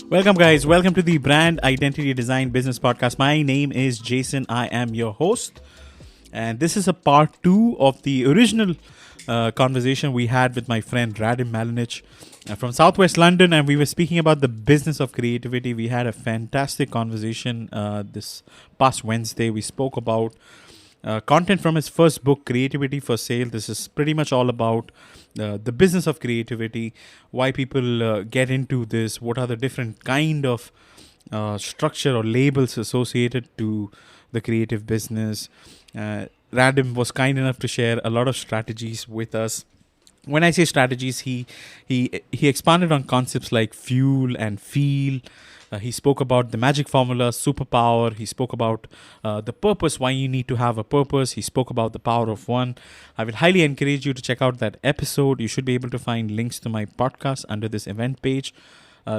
Welcome, guys. Welcome to the Brand Identity Design Business Podcast. My name is Jason. I am your host. And this is a part 2 of the original conversation we had with my friend Radim Malinic from Southwest London. And we were speaking about the business of creativity. We had a fantastic conversation this past Wednesday. We spoke about content from his first book, Creativity for Sale. This is pretty much all about the business of creativity, why people get into this, what are the different kind of structure or labels associated to the creative business. Radim was kind enough to share a lot of strategies with us. When I say strategies, he expanded on concepts like fuel and feel. He spoke about the magic formula, superpower. He spoke about the purpose, why you need to have a purpose. He spoke about the power of one. I will highly encourage you to check out that episode. You should be able to find links to my podcast under this event page.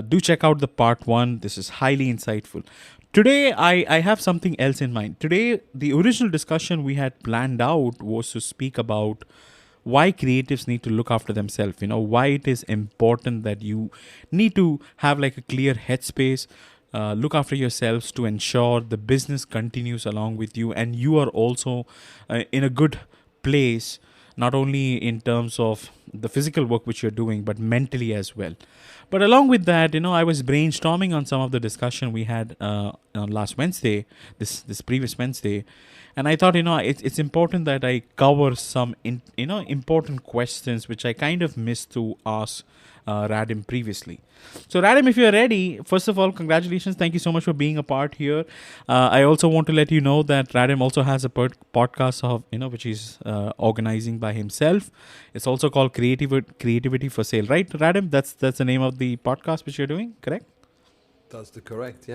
Do check out the part 1. This is highly insightful. Today, I have something else in mind. Today, the original discussion we had planned out was to speak about why creatives need to look after themselves, why it is important that you need to have like a clear headspace, look after yourselves to ensure the business continues along with you and you are also in a good place, not only in terms of the physical work which you're doing, but mentally as well. But along with that, I was brainstorming on some of the discussion we had on last Wednesday, this previous Wednesday. And I thought, it's important that I cover some, important questions which I kind of missed to ask Radim previously. So Radim, if you're ready, first of all, congratulations. Thank you so much for being a part here. I also want to let you know that Radim also has a podcast of, which he's organizing by himself. It's also called Creativity for Sale, right, Radim? That's the name of the podcast which you're doing, correct? That's the correct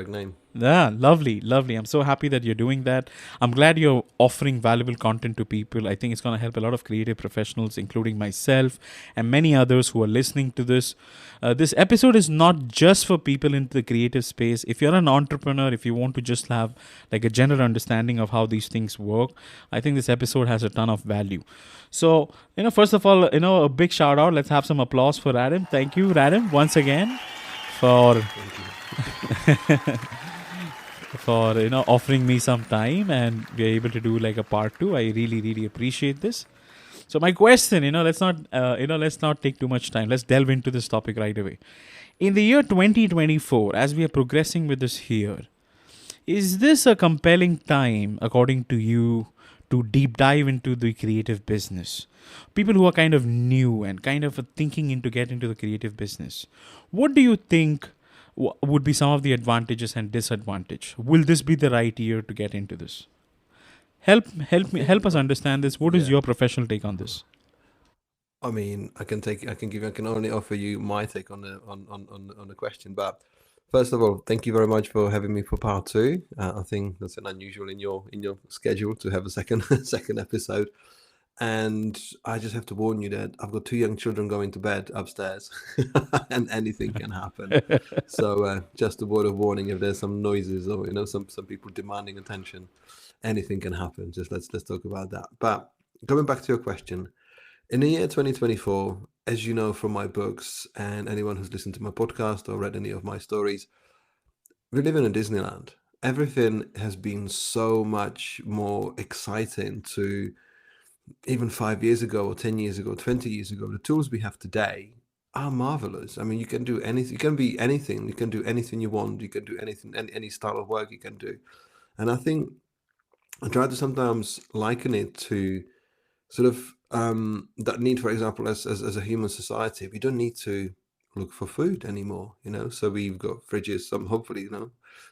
name. Yeah, lovely. I'm so happy that you're doing that. I'm glad you're offering valuable content to people. I think it's going to help a lot of creative professionals, including myself and many others who are listening to this. This episode is not just for people into the creative space. If you're an entrepreneur, if you want to just have like a general understanding of how these things work, I think this episode has a ton of value. So, first of all, a big shout out. Let's have some applause for Radim. Thank you, Radim, once again, for offering me some time, and we're able to do like a part 2. I really appreciate this. So my question, let's not take too much time. Let's delve into this topic right away. In the year 2024, as we are progressing with this here, is this a compelling time, according to you, to deep dive into the creative business? People who are kind of new and kind of thinking into get into the creative business, what do you think would be some of the advantages and disadvantages? Will this be the right year to get into this? Help us understand this. What is your professional take on this? I mean, I can only offer you my take on the question. But first of all, thank you very much for having me for part 2. I think that's an unusual in your schedule to have a second episode. And I just have to warn you that I've got 2 young children going to bed upstairs, and anything can happen. So just a word of warning: if there's some noises or some people demanding attention, anything can happen. Just let's talk about that. But going back to your question, in the year 2024, as you know from my books and anyone who's listened to my podcast or read any of my stories, we live in a Disneyland. Everything has been so much more exciting to even 5 years ago or 10 years ago, 20 years ago. The tools we have today are marvelous. I mean, you can do anything. You can be anything. You can do anything you want. You can do anything, any style of work you can do. And I think I try to sometimes liken it to sort of that need, for example, as a human society, we don't need to look for food anymore, so we've got fridges, some hopefully,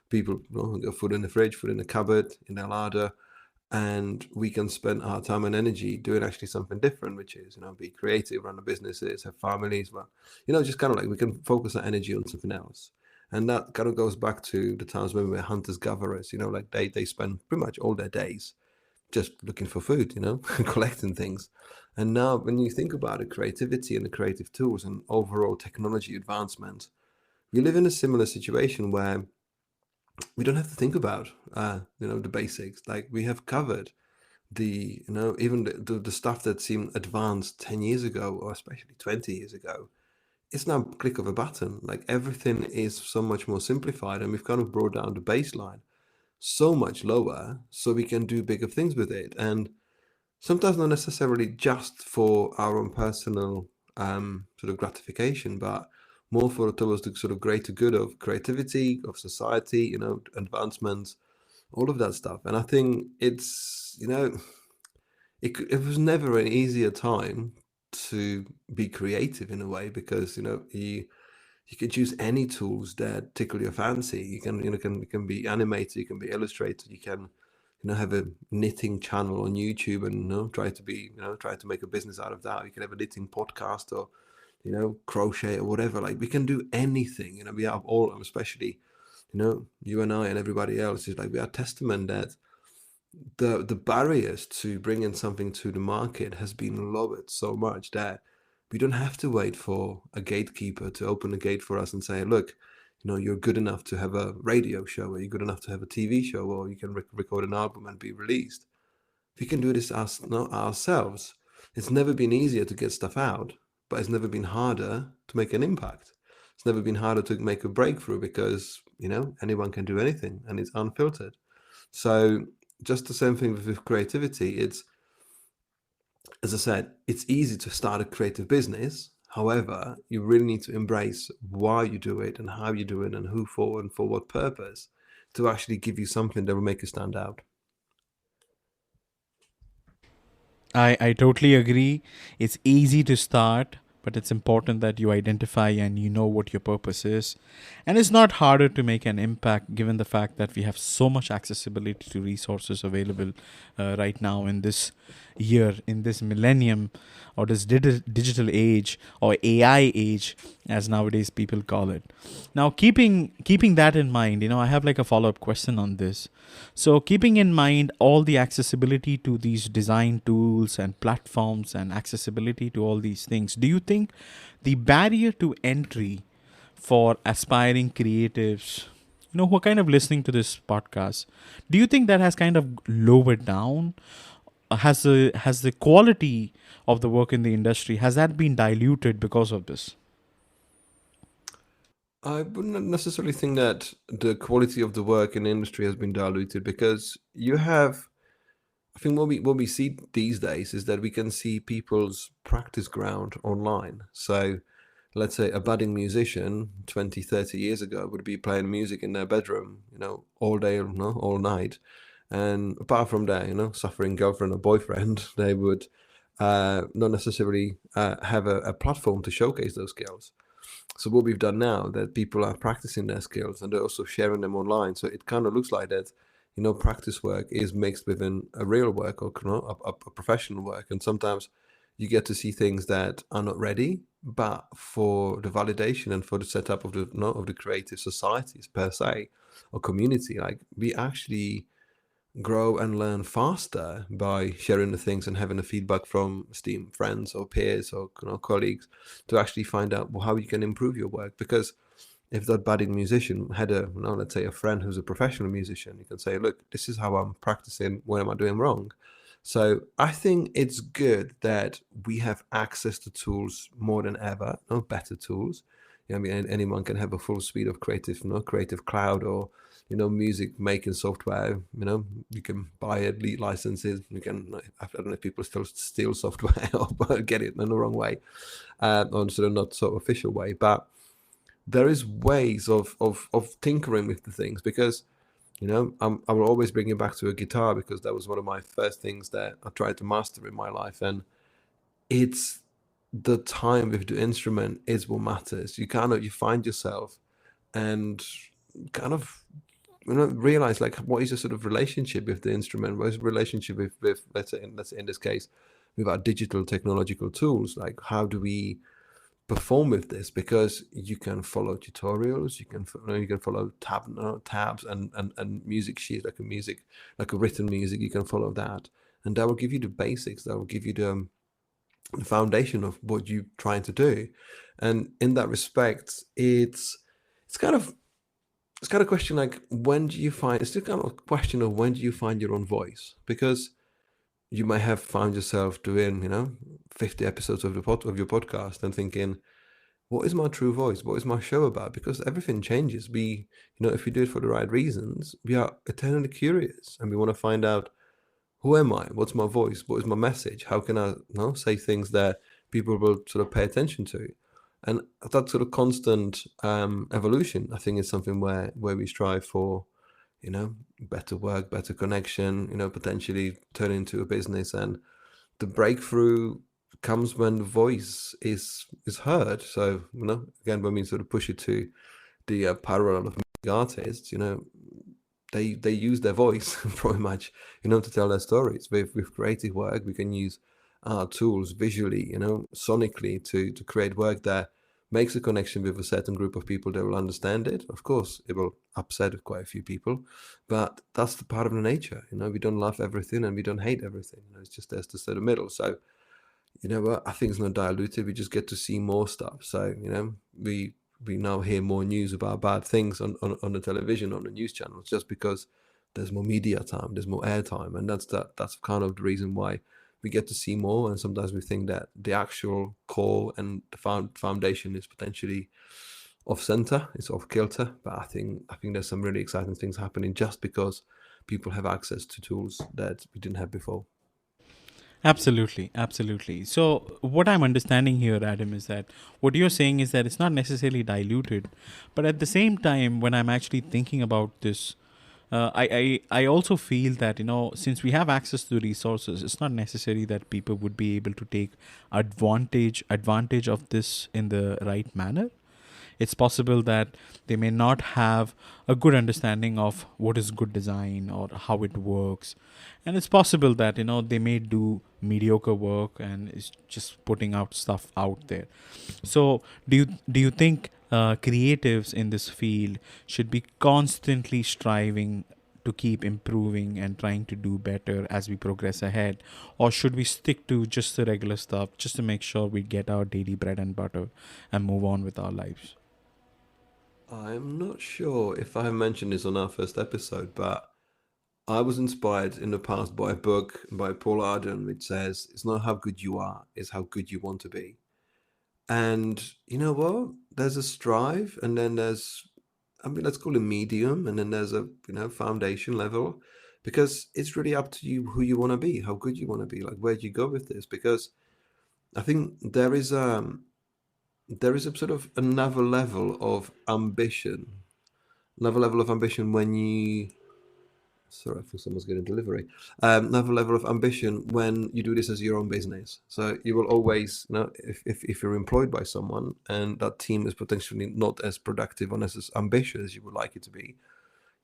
people got food in the fridge, food in the cupboard, in their larder, and we can spend our time and energy doing actually something different, which is, be creative, run the businesses, have families, just kind of like we can focus our energy on something else. And that kind of goes back to the times when we were hunters gatherers, like they spend pretty much all their days just looking for food, and collecting things. And now when you think about it, creativity and the creative tools and overall technology advancement, we live in a similar situation where we don't have to think about the basics. Like, we have covered the even the stuff that seemed advanced 10 years ago, or especially 20 years ago. It's now a click of a button. Like, everything is so much more simplified, and we've kind of brought down the baseline so much lower so we can do bigger things with it. And sometimes not necessarily just for our own personal sort of gratification, but more for towards the sort of greater good of creativity, of society, advancements, all of that stuff. And I think it's, it was never an easier time to be creative in a way, because you can choose any tools that tickle your fancy. You can be animated, you can be illustrated, you can have a knitting channel on YouTube and try to make a business out of that. You can have a knitting podcast, or crochet, or whatever. Like, we can do anything. We have all, especially you and I and everybody else, is like, we are testament that the barriers to bringing something to the market has been lowered so much that we don't have to wait for a gatekeeper to open the gate for us and say, look, you're good enough to have a radio show, or you're good enough to have a TV show, or you can record an album and be released. We can do this ourselves. It's never been easier to get stuff out, but it's never been harder to make an impact. It's never been harder to make a breakthrough, because anyone can do anything, and it's unfiltered. So just the same thing with creativity. It's, as I said, it's easy to start a creative business. However, you really need to embrace why you do it and how you do it and who for and for what purpose, to actually give you something that will make you stand out. I totally agree. It's easy to start, but it's important that you identify and you know what your purpose is. And it's not harder to make an impact, given the fact that we have so much accessibility to resources available right now in this year, in this millennium, or this digital age, or AI age, as nowadays people call it. Now, keeping that in mind, I have like a follow-up question on this. So, keeping in mind all the accessibility to these design tools and platforms, and accessibility to all these things, do you think the barrier to entry for aspiring creatives, who are kind of listening to this podcast, do you think that has kind of lowered down? Has the quality of the work in the industry, has that been diluted because of this? I wouldn't necessarily think that the quality of the work in the industry has been diluted, because you have, I think what we see these days is that we can see people's practice ground online. So let's say a budding musician 20, 30 years ago would be playing music in their bedroom, all day, all night. And apart from their, suffering girlfriend or boyfriend, they would not necessarily have a platform to showcase those skills. So what we've done now, that people are practicing their skills and they're also sharing them online. So it kind of looks like that, practice work is mixed with a real work, or a professional work. And sometimes you get to see things that are not ready, but for the validation and for the setup of the creative societies per se, or community, like, we actually grow and learn faster by sharing the things and having the feedback from esteemed friends or peers or colleagues, to actually find out how you can improve your work. Because if that budding musician had let's say a friend who's a professional musician, you can say, look, this is how I'm practicing, what am I doing wrong? So I think it's good that we have access to tools more than ever, better tools. Anyone can have a full suite of creative cloud, or music making software. You can buy it, lead licenses. You can, I don't know if people still steal software or get it in the wrong way, on sort of not so official way. But there is ways of tinkering with the things, because I will always bring it back to a guitar, because that was one of my first things that I tried to master in my life. And it's the time with the instrument is what matters. You find yourself and kind of realize, like, what is your sort of relationship with the instrument? What is the relationship with let's say in this case, with our digital technological tools? Like, how do we perform with this, because you can follow tutorials, you can follow tabs and music sheet, like a written music. You can follow that, and that will give you the basics. That will give you the foundation of what you're trying to do. And in that respect, it's kind of a question like, when do you find, it's still kind of a question of when do you find your own voice? Because you might have found yourself doing 50 episodes of your podcast and thinking, what is my true voice? What is my show about? Because everything changes. We, if we do it for the right reasons, we are eternally curious, and we want to find out, who am I? What's my voice? What is my message? How can I say things that people will sort of pay attention to? And that sort of constant evolution, I think, is something where we strive for, better work, better connection, potentially turn into a business. And the breakthrough comes when the voice is heard. So, again, when we sort of push it to the parallel of artists, they use their voice pretty much, to tell their stories. With creative work, we can use our tools visually, sonically, to create work that makes a connection with a certain group of people that will understand it. Of course, it will upset quite a few people, but that's the part of the nature. We don't love everything and we don't hate everything. It's just there's the sort of middle. So, what I think it's not diluted. We just get to see more stuff. So, we now hear more news about bad things on the television, on the news channels, just because there's more media time, there's more airtime, and that's kind of the reason why we get to see more. And sometimes we think that the actual core and the foundation is potentially off center, it's off kilter. But I think there's some really exciting things happening just because people have access to tools that we didn't have before. Absolutely. So what I'm understanding here, Adam, is that what you're saying is that it's not necessarily diluted, but at the same time, when I'm actually thinking about this, I also feel that, since we have access to resources, it's not necessary that people would be able to take advantage of this in the right manner. It's possible that they may not have a good understanding of what is good design or how it works. And it's possible that, they may do mediocre work and is just putting out stuff out there. So do you think creatives in this field should be constantly striving to keep improving and trying to do better as we progress ahead? Or should we stick to just the regular stuff just to make sure we get our daily bread and butter and move on with our lives? I'm not sure if I have mentioned this on our first episode, but I was inspired in the past by a book by Paul Arden, which says, it's not how good you are, it's how good you want to be. And you know what? There's a strive, and then there's, let's call it medium, and then there's a, foundation level, because it's really up to you who you want to be, how good you want to be, like, where do you go with this? Because I think there is a sort of another level of ambition when you, sorry, I think someone's getting delivery. Another level of ambition when you do this as your own business. So you will always, if you're employed by someone and that team is potentially not as productive or as ambitious as you would like it to be,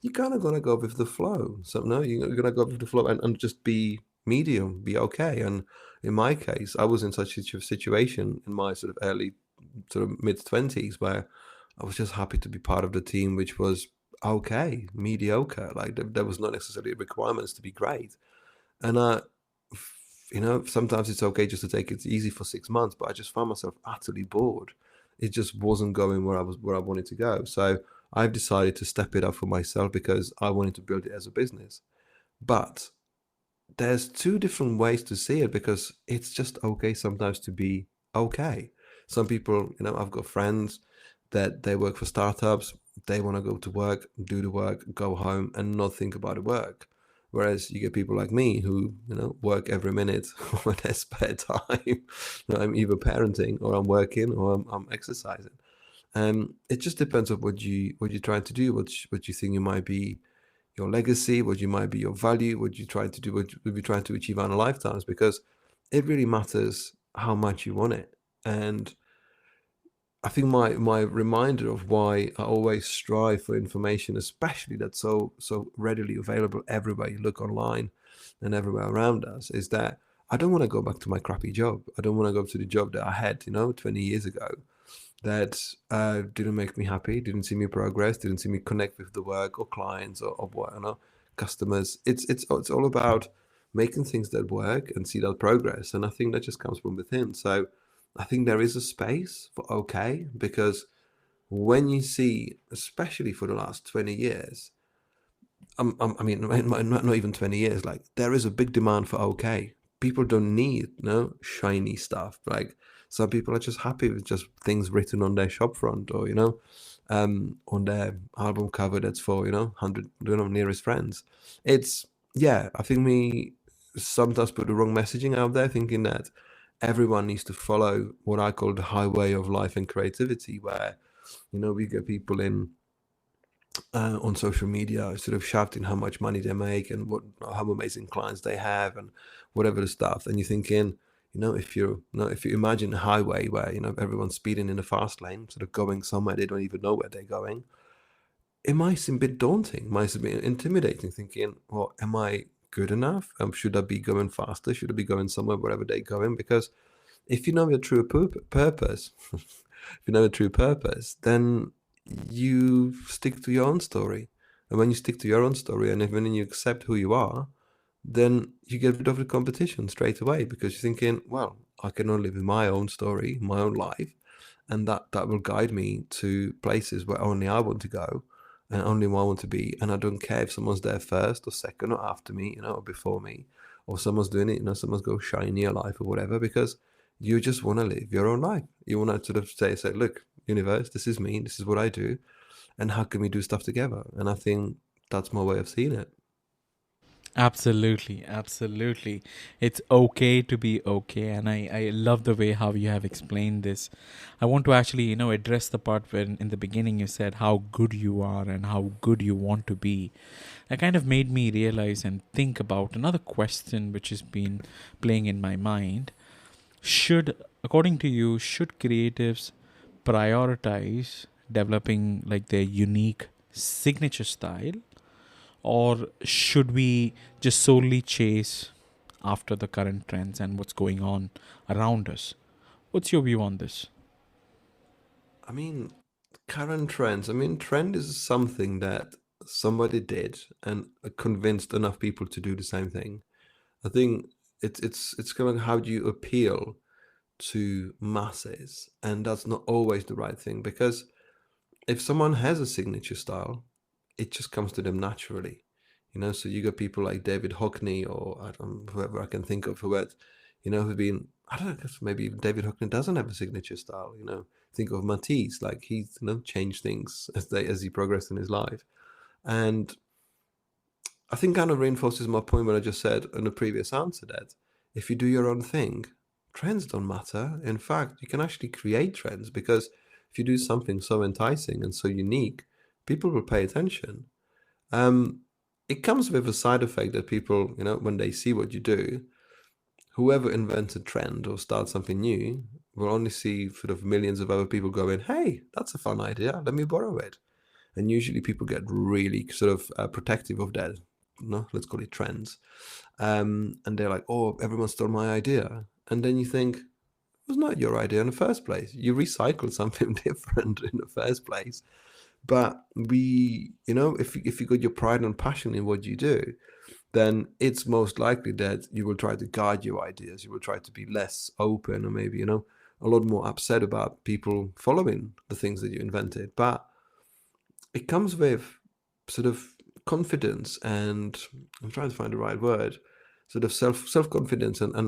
you're kind of gonna go with the flow. So you're gonna go with the flow and just be medium, be okay. And in my case, I was in such a situation in my sort of early, sort of mid-20s, where I was just happy to be part of the team, which was okay, mediocre. Like there was not necessarily requirements to be great. And sometimes it's okay just to take it easy for 6 months, but I just found myself utterly bored. It just wasn't going where I wanted to go. So I've decided to step it up for myself because I wanted to build it as a business. But there's two different ways to see it, because it's just okay sometimes to be okay. Some people, I've got friends that they work for startups. They want to go to work, do the work, go home and not think about the work. Whereas you get people like me who, work every minute when their spare time. I'm either parenting or I'm working or I'm exercising. It just depends on what you're trying to do, what you think you might be your legacy, what you might be your value, what you try to do, what you're trying to achieve in our lifetimes, because it really matters how much you want it. And I think my reminder of why I always strive for information, especially that's so readily available everywhere you look online and everywhere around us, is that I don't want to go back to my crappy job. I don't want to go to the job that I had, 20 years ago. that didn't make me happy, didn't see me progress, didn't see me connect with the work or clients or what, customers. It's all about making things that work and see that progress. And I think that just comes from within. So I think there is a space for okay, because when you see, especially for the last 20 years, I mean, not even 20 years, like there is a big demand for okay. People don't need shiny stuff. Like some people are just happy with just things written on their shop front, or on their album cover that's for 100 nearest friends. It's Yeah, I think we sometimes put the wrong messaging out there, thinking that everyone needs to follow what I call the highway of life and creativity, where we get people in on social media, sort of shouting how much money they make and how amazing clients they have and whatever the stuff. And you're thinking, if you imagine a highway where everyone's speeding in a fast lane, sort of going somewhere they don't even know where they're going, it might seem a bit daunting, might seem a bit intimidating. Thinking, well, am I good enough? Should I be going faster? Should I be going somewhere wherever they're going? Because if you know your true purpose, if you know the true purpose, then you stick to your own story. And when you stick to your own story, and when you accept who you are, then you get rid of the competition straight away, because you're thinking, well, I can only live in my own story, my own life, and that will guide me to places where only I want to go and only I want to be. And I don't care if someone's there first or second or after me, or before me, or someone's doing it, someone's go shinier life or whatever, because you just want to live your own life. You want to sort of say, look, universe, this is me, this is what I do, and how can we do stuff together? And I think that's my way of seeing it. Absolutely, absolutely. It's okay to be okay. And I love the way how you have explained this. I want to actually, address the part when in the beginning you said how good you are and how good you want to be. That kind of made me realize and think about another question which has been playing in my mind. According to you, should creatives prioritize developing like their unique signature style, or should we just solely chase after the current trends and what's going on around us? What's your view on this? I mean, current trends. I mean, trend is something that somebody did and convinced enough people to do the same thing. I think it's kind of how do you appeal to masses, and that's not always the right thing, because if someone has a signature style, it just comes to them naturally. So you got people like David Hockney, or I don't know, whoever I can think of, who've been, I don't know, I guess maybe even David Hockney doesn't have a signature style. Think of Matisse, like he's changed things as he progressed in his life. And I think kind of reinforces my point what I just said in the previous answer, that if you do your own thing, trends don't matter. In fact, you can actually create trends, because if you do something so enticing and so unique, people will pay attention. It comes with a side effect that people, when they see what you do, whoever invents a trend or starts something new will only see sort of millions of other people going, hey, that's a fun idea, let me borrow it. And usually people get really sort of protective of that, let's call it trends. And they're like, oh, everyone stole my idea. And then you think, it was not your idea in the first place. You recycled something different in the first place. But if you got your pride and passion in what you do, then it's most likely that you will try to guard your ideas. You will try to be less open, or maybe, a lot more upset about people following the things that you invented. But it comes with sort of confidence, and I'm trying to find the right word, sort of self-confidence and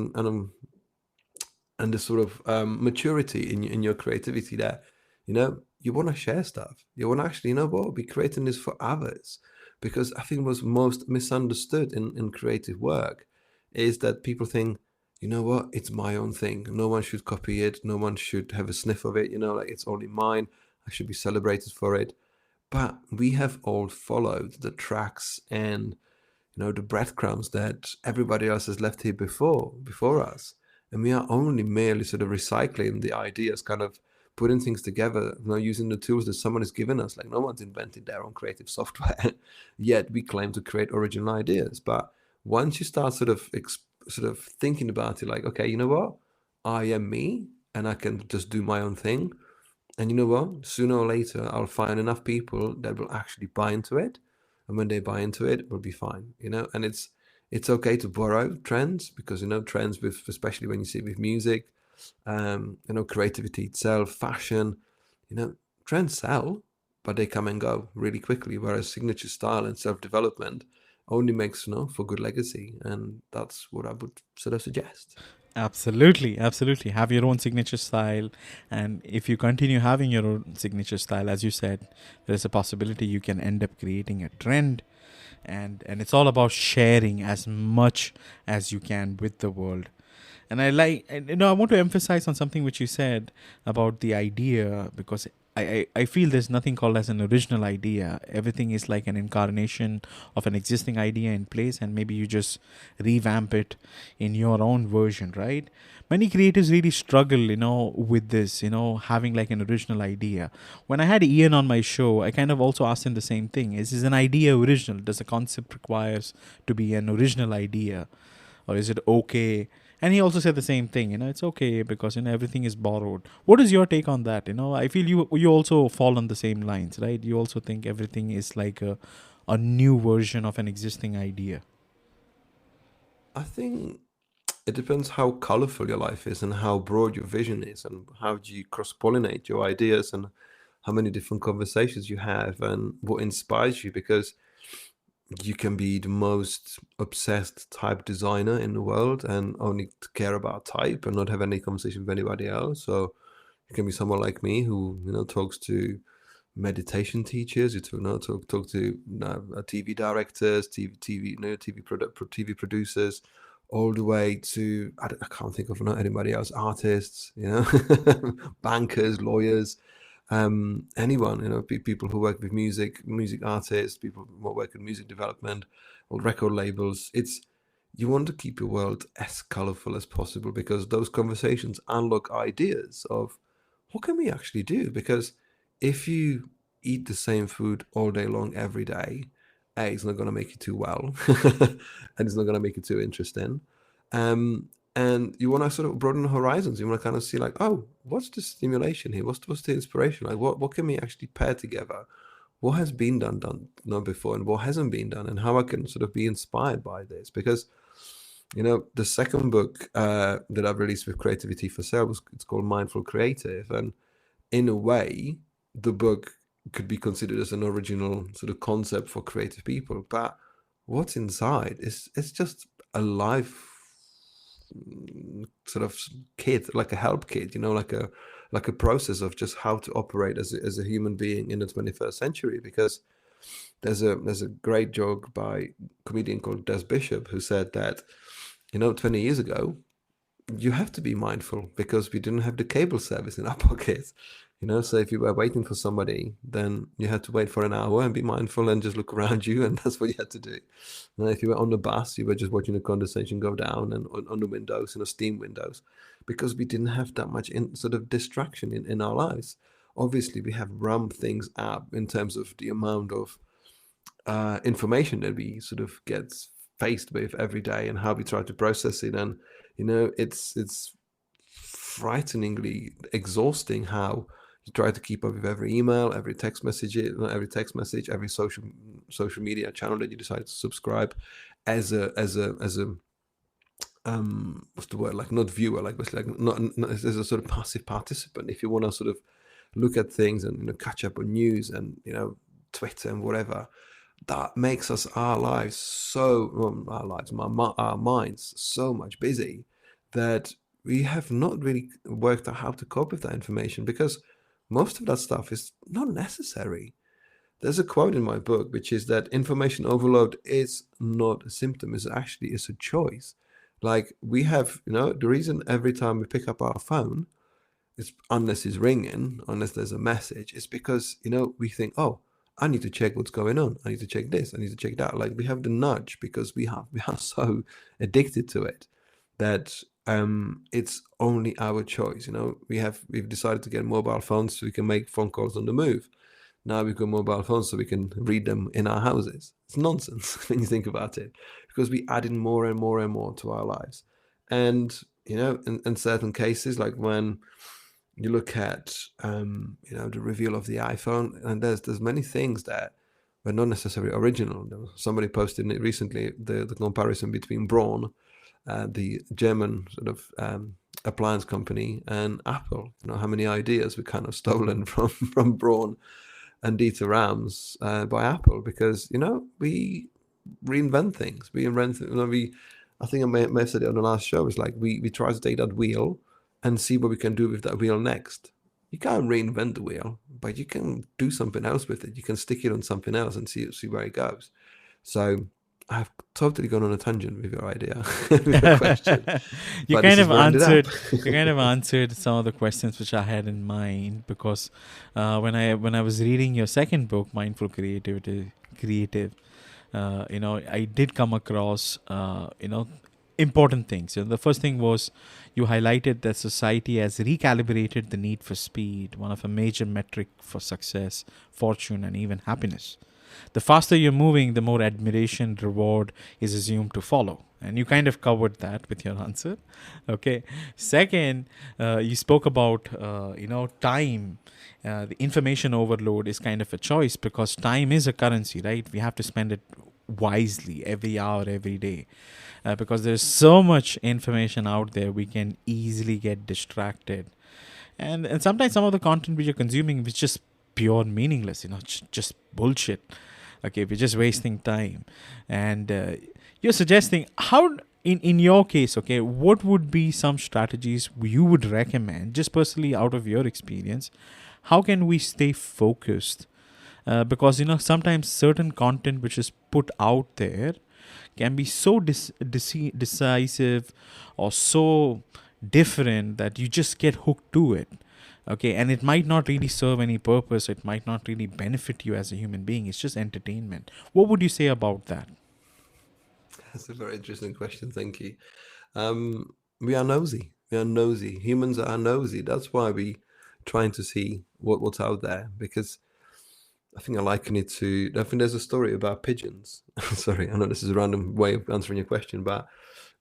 the sort of maturity in your creativity, that you want to share stuff. You want to actually, be creating this for others. Because I think what's most misunderstood in creative work is that people think, it's my own thing. No one should copy it. No one should have a sniff of it. Like it's only mine. I should be celebrated for it. But we have all followed the tracks and the breadcrumbs that everybody else has left here before us, and we are only merely sort of recycling the ideas, kind of putting things together, using the tools that someone has given us. Like no one's invented their own creative software, yet we claim to create original ideas. But once you start sort of thinking about it, like, okay, you know what, I am me, and I can just do my own thing, And you know what? Sooner or later, I'll find enough people that will actually buy into it. And when they buy into it, we'll be fine, And it's okay to borrow trends because, trends with, especially when you see it with music, creativity itself, fashion, trends sell, but they come and go really quickly. Whereas signature style and self-development only makes, for good legacy. And that's what I would sort of suggest. Absolutely, absolutely. Have your own signature style. And if you continue having your own signature style, as you said, there's a possibility you can end up creating a trend. And it's all about sharing as much as you can with the world. And I want to emphasize on something which you said about the idea, because I feel there's nothing called as an original idea. Everything is like an incarnation of an existing idea in place, and maybe you just revamp it in your own version, right? Many creatives really struggle, with this, having like an original idea. When I had Ian on my show, I kind of also asked him the same thing. Is an idea original? Does a concept requires to be an original idea? Or is it okay? And he also said the same thing, it's okay because, everything is borrowed. What is your take on that? I feel you also fall on the same lines, right? You also think everything is like a new version of an existing idea. I think it depends how colorful your life is and how broad your vision is and how do you cross-pollinate your ideas and how many different conversations you have and what inspires you, because you can be the most obsessed type designer in the world and only care about type and not have any conversation with anybody else. So you can be someone like me who talks to meditation teachers, you talk to TV directors, TV producers, all the way to I can't think of anybody else, artists, bankers, lawyers, anyone, people who work with music artists, people who work in music development or record labels. You want to keep your world as colorful as possible because those conversations unlock ideas of what can we actually do. Because if you eat the same food all day long every day, it's not going to make you too well and it's not going to make it too interesting. And you want to sort of broaden the horizons. You want to kind of see like, oh, what's the stimulation here? What's the inspiration? Like what can we actually pair together? What has been done before and what hasn't been done, and how I can sort of be inspired by this. Because the second book that I've released with Creativity for Sale it's called Mindful Creative, and in a way the book could be considered as an original sort of concept for creative people, but what's inside is it's just a life sort of kit, like a help kit, like a process of just how to operate as a human being in the 21st century. Because there's a great joke by a comedian called Des Bishop who said that 20 years ago you have to be mindful because we didn't have the cable service in our pockets. So if you were waiting for somebody, then you had to wait for an hour and be mindful and just look around you, and that's what you had to do. And if you were on the bus, you were just watching the condensation go down and on the windows, steam windows, because we didn't have that much sort of distraction in our lives. Obviously, we have ramped things up in terms of the amount of information that we sort of get faced with every day and how we try to process it. And it's frighteningly exhausting how you try to keep up with every email, every text message, every social media channel that you decide to subscribe as a what's the word, like not viewer, like not as a sort of passive participant. If you want to sort of look at things and catch up on news and Twitter and whatever, that makes our minds so much busy that we have not really worked out how to cope with that information, because most of that stuff is not necessary. There's a quote in my book which is that information overload is not a symptom, it's a choice. Like we have, the reason every time we pick up our phone, unless it's ringing, unless there's a message, it's because we think, oh, I need to check what's going on. I need to check this. I need to check that. Like we have the nudge because we are so addicted to it that it's only our choice. We've decided to get mobile phones so we can make phone calls on the move. Now we've got mobile phones so we can read them in our houses. It's nonsense when you think about it, because we add in more and more and more to our lives. And in certain cases, like when you look at the reveal of the iPhone, and there's many things that were not necessarily original. Somebody posted it recently, the comparison between Braun, the German sort of appliance company, and Apple. How many ideas were kind of stolen from Braun and Dieter Rams by Apple, because we reinvent things. I think I may have said it on the last show. It's like we try to take that wheel and see what we can do with that wheel next. You can't reinvent the wheel, but you can do something else with it. You can stick it on something else and see where it goes. So I've totally gone on a tangent with your idea, with your question. You kind of answered some of the questions which I had in mind, because when I was reading your second book, Mindful Creative, I did come across important things. The first thing was, you highlighted that society has recalibrated the need for speed, one of a major metric for success, fortune, and even happiness. The faster you're moving, the more admiration, reward is assumed to follow. And you kind of covered that with your answer. Okay. Second, you spoke about, time. The information overload is kind of a choice, because time is a currency, right? We have to spend it wisely every hour, every day. Because there's so much information out there, we can easily get distracted. And sometimes some of the content which you're consuming is just pure meaningless, just bullshit. Okay, we're just wasting time. And you're suggesting, how, in your case, okay, what would be some strategies you would recommend, just personally out of your experience? How can we stay focused? Because, sometimes certain content which is put out there can be so decisive or so different that you just get hooked to it. Okay, and it might not really serve any purpose. It might not really benefit you as a human being. It's just entertainment. What would you say about that? That's a very interesting question. Thank you. We are nosy. Humans are nosy. That's why we trying to see what's out there, because I think I liken it to, I think there's a story about pigeons. Sorry, I know this is a random way of answering your question, but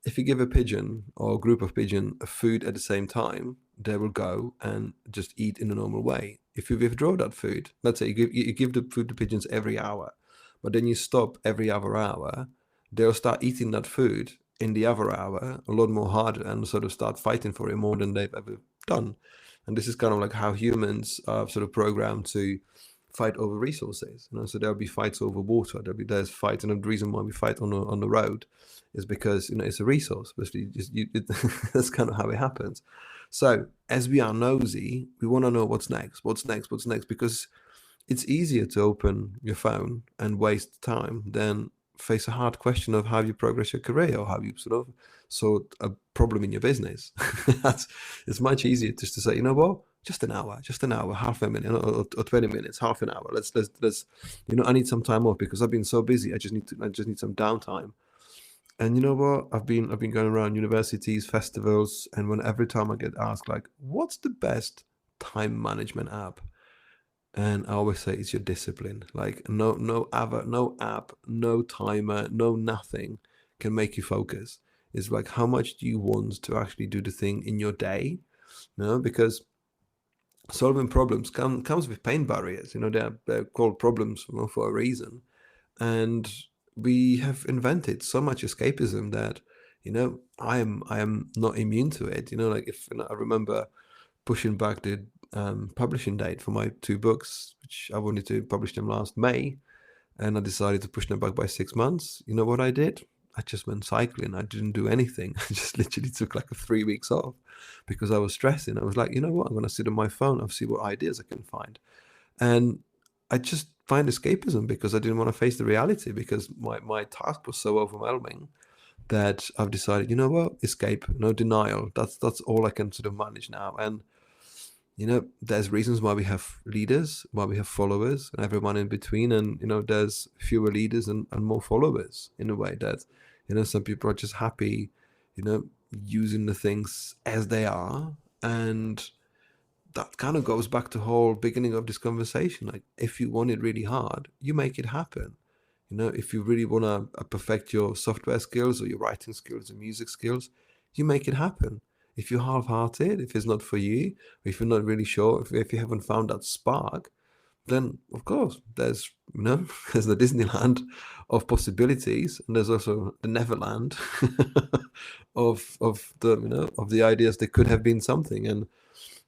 if you give a pigeon or a group of pigeon food at the same time, they will go and just eat in a normal way. If you withdraw that food, let's say you give the food to pigeons every hour, but then you stop every other hour, they'll start eating that food in the other hour a lot more harder, and sort of start fighting for it more than they've ever done. And this is kind of like how humans are sort of programmed to fight over resources. So there'll be fights over water. There's fights, and the reason why we fight on the road is because it's a resource. That's kind of how it happens. So as we are nosy, we want to know what's next, because it's easier to open your phone and waste time than face a hard question of how you progress your career, or how you sort of sort a problem in your business. It's much easier just to say, what, just an hour, half a minute, or 20 minutes, half an hour. Let's I need some time off because I've been so busy. I just need some downtime. And you know what? I've been going around universities, festivals, and every time I get asked, like, what's the best time management app? And I always say it's your discipline. Like no app, no timer, no nothing can make you focus. It's like, how much do you want to actually do the thing in your day? Because solving problems comes with pain barriers. They're called problems for a reason. And we have invented so much escapism that, I am not immune to it. I remember pushing back the publishing date for my 2 books, which I wanted to publish them last May, and I decided to push them back by 6 months. You know what I did? I just went cycling. I didn't do anything. I just literally took like 3 weeks off because I was stressing. I was like, you know what? I'm going to sit on my phone and see what ideas I can find. And I just find escapism because I didn't want to face the reality, because my task was so overwhelming that I've decided, you know what? Escape, no denial. That's all I can sort of manage now. And there's reasons why we have leaders, why we have followers, and everyone in between. And, there's fewer leaders and more followers, in a way that, some people are just happy, using the things as they are. And that kind of goes back to the whole beginning of this conversation. Like, if you want it really hard, you make it happen. If you really want to perfect your software skills or your writing skills or music skills, you make it happen. if you're half-hearted, if it's not for you, if you're not really sure, if you haven't found that spark, then of course there's there's the Disneyland of possibilities, and there's also the Neverland of the of the ideas that could have been something. And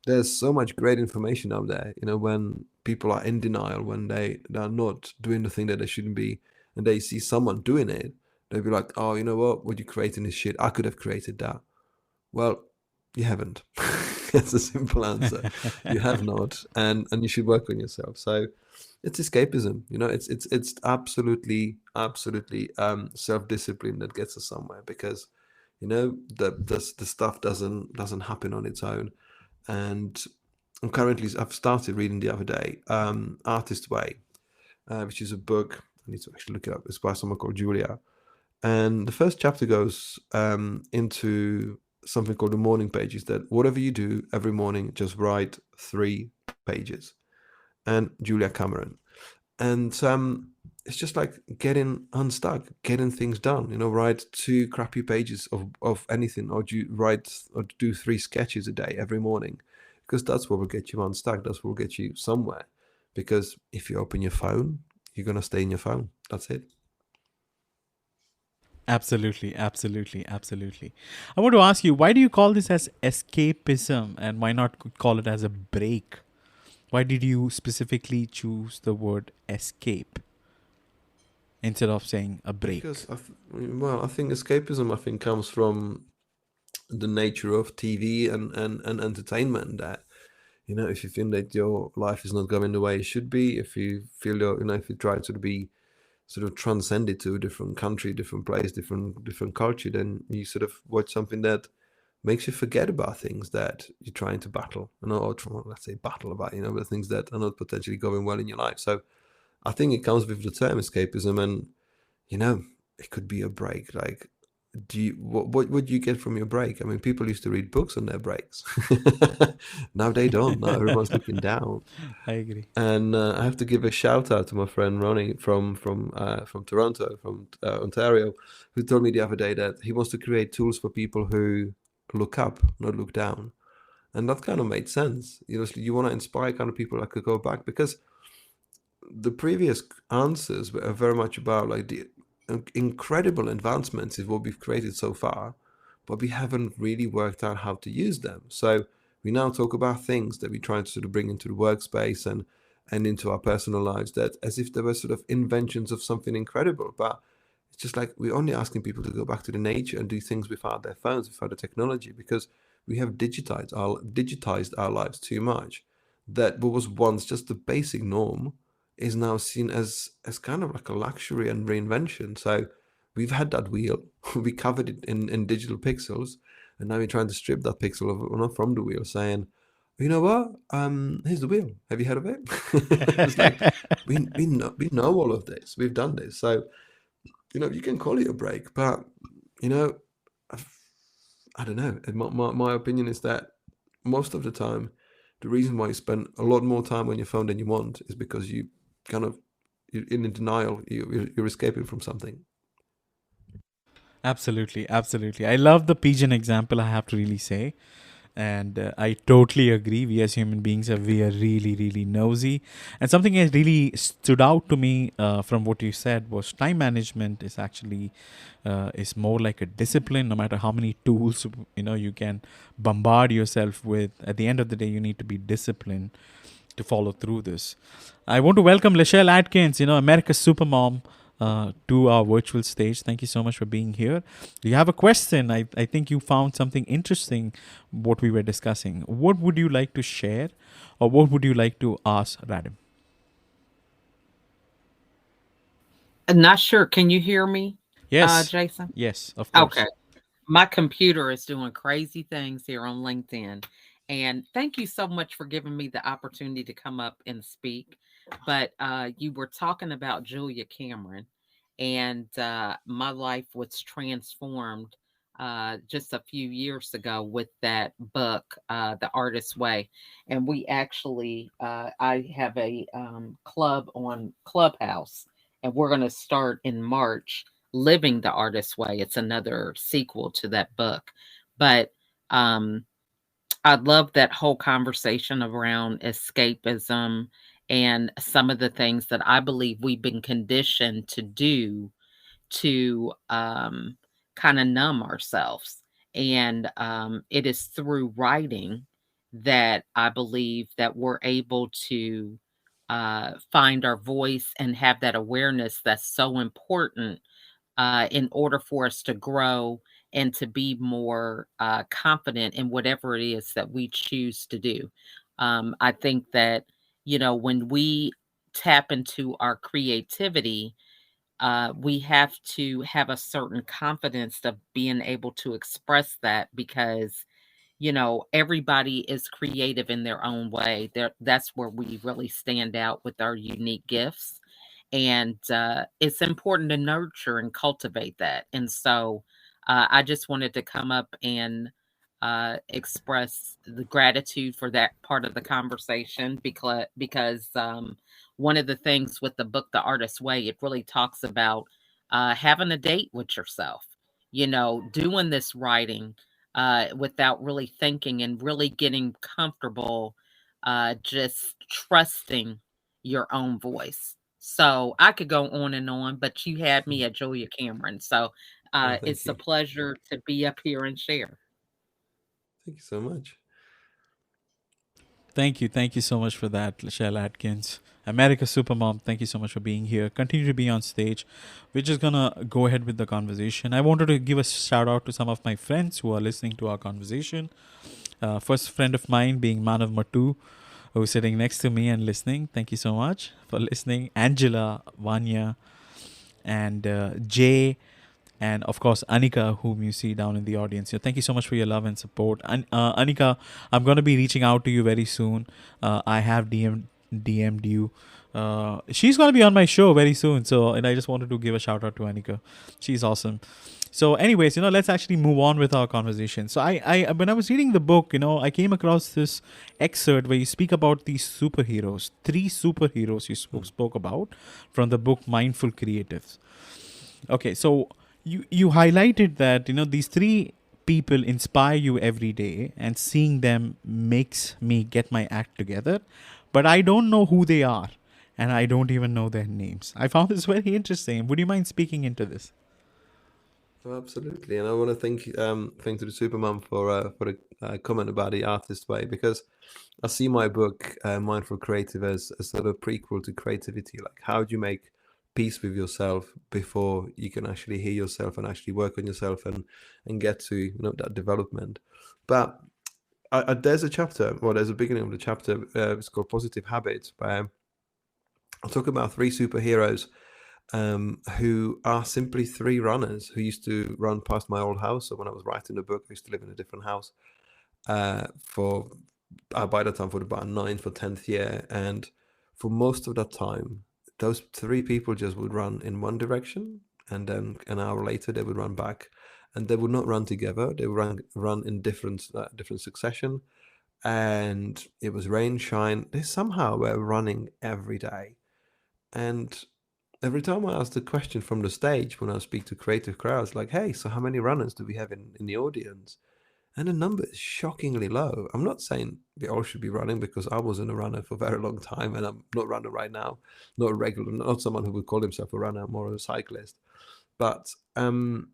there's so much great information out there. When people are in denial, when they're not doing the thing that they shouldn't be, and they see someone doing it, they'll be like, oh, you know what you're creating is shit. I could have created that. Well, you haven't. That's a simple answer. You have not, and you should work on yourself. So it's escapism. It's absolutely self-discipline that gets us somewhere, because the stuff doesn't happen on its own. And I've started reading the other day, Artist Way, which is a book. I need to actually look it up. It's by someone called Julia, and the first chapter goes into something called the morning pages, that whatever you do every morning, just write 3 pages. And Julia Cameron. And it's just like getting unstuck, getting things done. Write 2 crappy pages of anything, or do 3 sketches a day every morning, because that's what will get you unstuck. That's what will get you somewhere. Because if you open your phone, you're gonna stay in your phone. That's it. Absolutely. I want to ask you, why do you call this as escapism, and why not call it as a break? Why did you specifically choose the word escape instead of saying a break? Because I think escapism comes from the nature of TV and entertainment. That if you feel that your life is not going the way it should be, if you feel if you try to be sort of transcended to a different country, different place, different culture, then you sort of watch something that makes you forget about things that you're trying to battle, or let's say battle about, the things that are not potentially going well in your life. So I think it comes with the term escapism, and it could be a break. Like, what do you get from your break? I mean, people used to read books on their breaks. Now they don't. Now everyone's looking down. I agree. And I have to give a shout out to my friend Ronnie from Toronto, from Ontario, who told me the other day that he wants to create tools for people who look up, not look down. And that kind of made sense. You want to inspire kind of people that could go back, because the previous answers were very much about like the incredible advancements is what we've created so far, but we haven't really worked out how to use them. So we now talk about things that we try to sort of bring into the workspace and into our personal lives, that as if they were sort of inventions of something incredible. But it's just like we're only asking people to go back to the nature and do things without their phones, without the technology, because we have digitized our lives too much, that what was once just the basic norm is now seen as kind of like a luxury and reinvention. So we've had that wheel, we covered it in digital pixels, and now we're trying to strip that pixel from the wheel, saying, you know what? Here's the wheel. Have you heard of it? It's like we know all of this. We've done this. So you can call it a break, but I don't know. My opinion is that most of the time, the reason why you spend a lot more time on your phone than you want is because you're in denial. You're escaping from something. Absolutely. I love the pigeon example, I have to really say. And I totally agree. We as human beings we are really, really nosy. And something that really stood out to me from what you said was time management is actually is more like a discipline. No matter how many tools you can bombard yourself with, at the end of the day, you need to be disciplined to follow through this. I want to welcome Lachelle Atkins, America's Supermom, to our virtual stage. Thank you so much for being here. Do you have a question? I think you found something interesting what we were discussing. What would you like to share, or what would you like to ask Radim? I'm not sure. Can you hear me? Yes. Jason? Yes, of course. Okay. My computer is doing crazy things here on LinkedIn. And thank you so much for giving me the opportunity to come up and speak. But you were talking about Julia Cameron, and my life was transformed just a few years ago with that book, The Artist's Way. And we actually, I have a club on Clubhouse, and we're going to start in March, Living the Artist's Way. It's another sequel to that book. But I love that whole conversation around escapism and some of the things that I believe we've been conditioned to do to kind of numb ourselves. And it is through writing that I believe that we're able to find our voice and have that awareness that's so important in order for us to grow and to be more confident in whatever it is that we choose to do. I think that, when we tap into our creativity, we have to have a certain confidence of being able to express that because everybody is creative in their own way. That's where we really stand out with our unique gifts. And it's important to nurture and cultivate that. And so I just wanted to come up and express the gratitude for that part of the conversation because one of the things with the book The Artist's Way, it really talks about having a date with yourself, doing this writing without really thinking and really getting comfortable, just trusting your own voice. So I could go on, but you had me at Julia Cameron. So Oh, thank it's a you. pleasure to be up here and share. Thank you so much. Thank you. Thank you so much for that, Lachelle Atkins. America Supermom, thank you so much for being here. Continue to be on stage. We're just going to go ahead with the conversation. I wanted to give a shout out to some of my friends who are listening to our conversation. First friend of mine being Manav Matu, who's sitting next to me and listening. Thank you so much for listening. Angela, Vanya, and Jay, and of course Anika, whom you see down in the audience here. Thank you so much for your love and support. And Anika, I'm going to be reaching out to you very soon. I have DM'd you. She's going to be on my show very soon, and I just wanted to give a shout out to Anika. She's awesome. So anyways, let's actually move on with our conversation. So I when I was reading the book, I came across this excerpt where you speak about these superheroes, 3 superheroes you spoke about from the book Mindful Creatives. Okay, so you highlighted that these 3 people inspire you every day, and seeing them makes me get my act together, but I don't know who they are, and I don't even know their names. I found this very interesting. Would you mind speaking into this? Oh, absolutely, and I want to thank to the Supermom for the comment about the Artist's Way, because I see my book Mindful Creative as a sort of prequel to creativity. Like, how do you make peace with yourself before you can actually hear yourself and actually work on yourself and get to that development? But there's a chapter, there's a beginning of the chapter. It's called Positive Habits, where I'll talk about 3 superheroes who are simply 3 runners who used to run past my old house. So when I was writing the book, I used to live in a different house by the time for about 9th or 10th year, and for most of that time, those 3 people just would run in one direction, and then an hour later they would run back, and they would not run together. They would run in different succession, and it was rain, shine. They somehow were running every day, and every time I ask the question from the stage when I speak to creative crowds, like, hey, so how many runners do we have in the audience? And the number is shockingly low. I'm not saying we all should be running, because I wasn't a runner for a very long time, and I'm not a runner right now, not a regular, not someone who would call himself a runner, more a cyclist. But to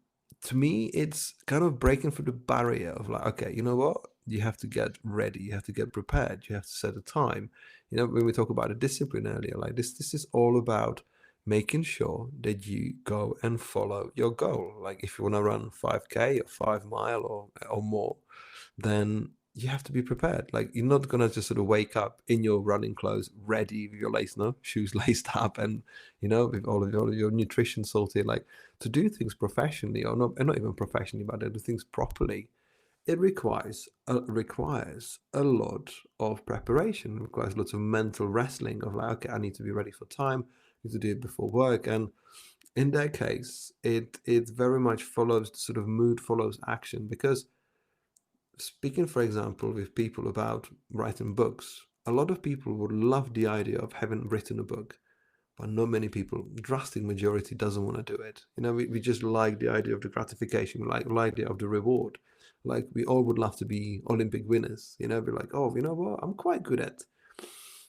me, it's kind of breaking through the barrier of like, okay, you know what? You have to get ready. You have to get prepared. You have to set a time. When we talk about a discipline earlier, like this is all about making sure that you go and follow your goal. Like, if you want to run 5K or 5 mile or more, then you have to be prepared. Like, you're not going to just sort of wake up in your running clothes, ready with your shoes laced up, and with all of your nutrition sorted. Like, to do things professionally, or not even professionally, but to do things properly, it requires a lot of preparation. It requires lots of mental wrestling of like, okay, I need to be ready for time, I need to do it before work. And in that case, it very much follows the sort of mood follows action, because speaking, for example, with people about writing books, a lot of people would love the idea of having written a book, but not many people, drastic majority, doesn't want to do it. We just like the idea of the gratification, like the idea of the reward. Like we all would love to be Olympic winners, be like, oh, you know what, I'm quite good at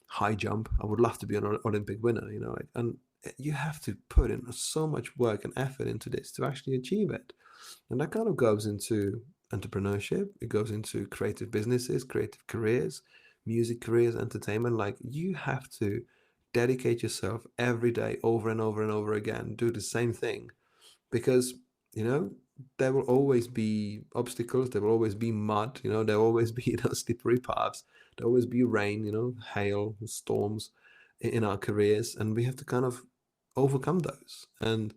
high jump. I would love to be an Olympic winner, and you have to put in so much work and effort into this to actually achieve it. And that kind of goes into entrepreneurship. It goes into creative businesses, creative careers, music careers, entertainment. Like you have to dedicate yourself every day over and over and over again, do the same thing because, you know, there will always be obstacles, there will always be mud, there will always be slippery paths, there will always be rain, hail, storms in our careers, and we have to kind of overcome those. And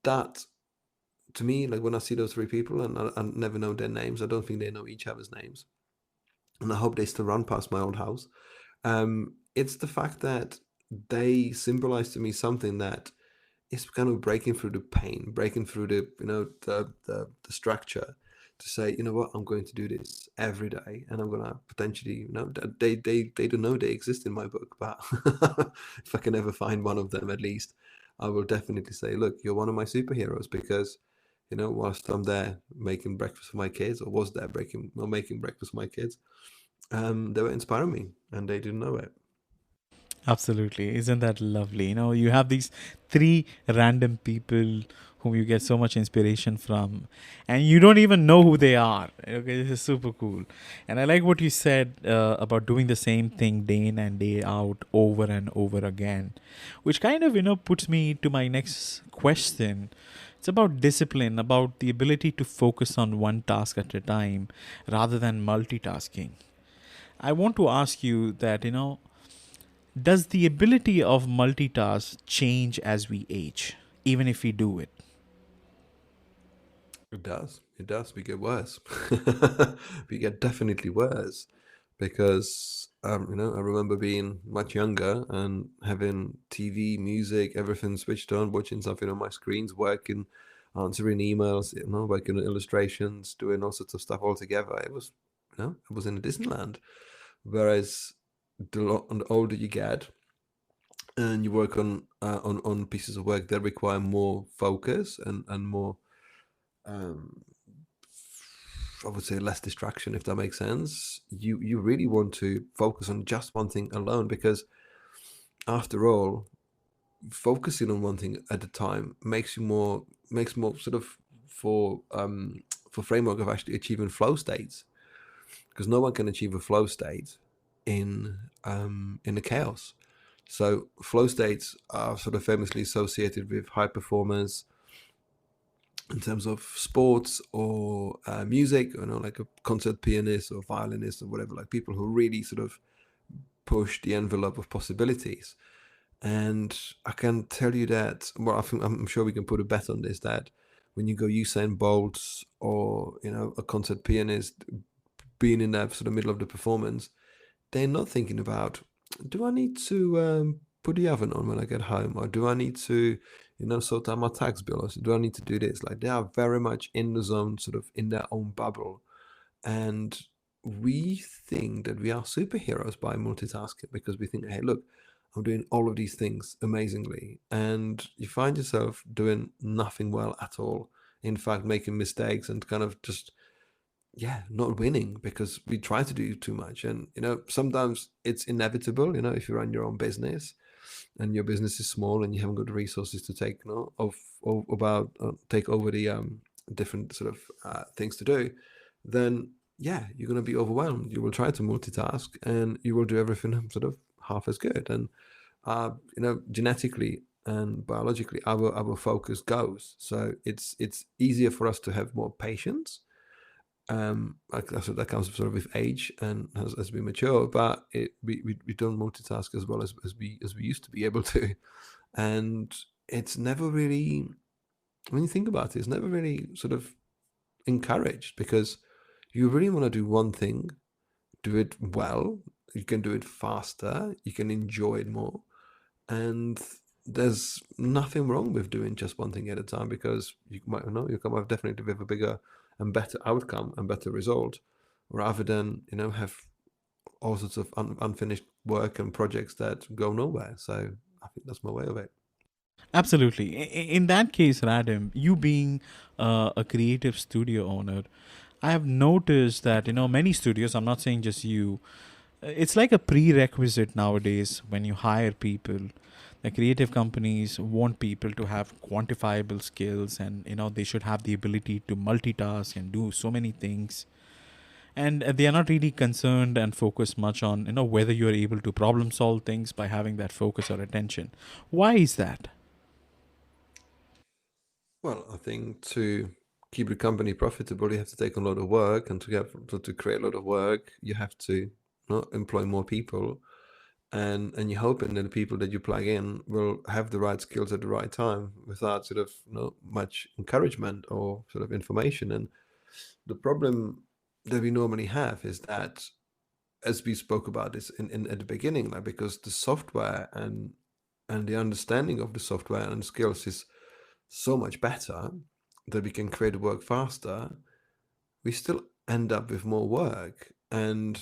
that, to me, like when I see those three people, and I never know their names, I don't think they know each other's names, and I hope they still run past my old house. It's the fact that they symbolize to me something that is kind of breaking through the pain, breaking through the the structure, to say, you know what, I'm going to do this every day, and I'm gonna potentially, they don't know they exist in my book, but if I can ever find one of them, at least I will definitely say, look, you're one of my superheroes, because whilst I'm there making breakfast for my kids, or was there making breakfast for my kids, they were inspiring me, and they didn't know it. Absolutely. Isn't that lovely? You have these three random people whom you get so much inspiration from, and you don't even know who they are. Okay, this is super cool. And I like what you said about doing the same thing day in and day out over and over again, which kind of, puts me to my next question. It's about discipline, about the ability to focus on one task at a time rather than multitasking. I want to ask you that, does the ability of multitask change as we age, even if we do it? It does. It does. We get worse. We get definitely worse, because I remember being much younger and having TV, music, everything switched on, watching something on my screens, working, answering emails, working on illustrations, doing all sorts of stuff all together. It was, it was in a Disneyland. Whereas the older you get, and you work on pieces of work that require more focus and more, um, I would say, less distraction, if that makes sense. You really want to focus on just one thing alone, because after all, focusing on one thing at a time makes more sort of for framework of actually achieving flow states, because no one can achieve a flow state in the chaos. So flow states are sort of famously associated with high performers in terms of sports or music, like a concert pianist or violinist or whatever, like people who really sort of push the envelope of possibilities. And I can tell you that, well, I'm sure we can put a bet on this, that when you go Usain Bolt or, a concert pianist, being in that sort of middle of the performance, they're not thinking about, do I need to put the oven on when I get home, or do I need to, sort out my tax bill, or do I need to do this? Like, they are very much in the zone, sort of in their own bubble. And we think that we are superheroes by multitasking, because we think, hey, look, I'm doing all of these things amazingly. And you find yourself doing nothing well at all. In fact, making mistakes and kind of just, not winning, because we try to do too much. And, sometimes it's inevitable, if you run your own business and your business is small and you haven't got the resources to take, take over the different sort of things to do, then you're going to be overwhelmed. You will try to multitask and you will do everything sort of half as good. And genetically and biologically, our focus goes. So it's easier for us to have more patience. That comes sort of with age and as we mature, but we don't multitask as well as we used to be able to. And it's never really, when you think about it, it's never really sort of encouraged, because you really want to do one thing, do it well, you can do it faster, you can enjoy it more. And there's nothing wrong with doing just one thing at a time, because you might you come up definitely with a bigger and better outcome and better result, rather than have all sorts of unfinished work and projects that go nowhere. So I think that's my way of it. Absolutely. In that case, Radim, you being a creative studio owner, I have noticed that, many studios, I'm not saying just you, it's like a prerequisite nowadays when you hire people. The creative companies want people to have quantifiable skills, and, they should have the ability to multitask and do so many things. And they are not really concerned and focused much on, whether you're able to problem solve things by having that focus or attention. Why is that? Well, I think to keep your company profitable, you have to take a lot of work, and to create a lot of work, you have to employ more people, and you're hoping that the people that you plug in will have the right skills at the right time without sort of much encouragement or sort of information. And the problem that we normally have is that, as we spoke about this in at the beginning, like, because the software and the understanding of the software and skills is so much better that we can create work faster, we still end up with more work. And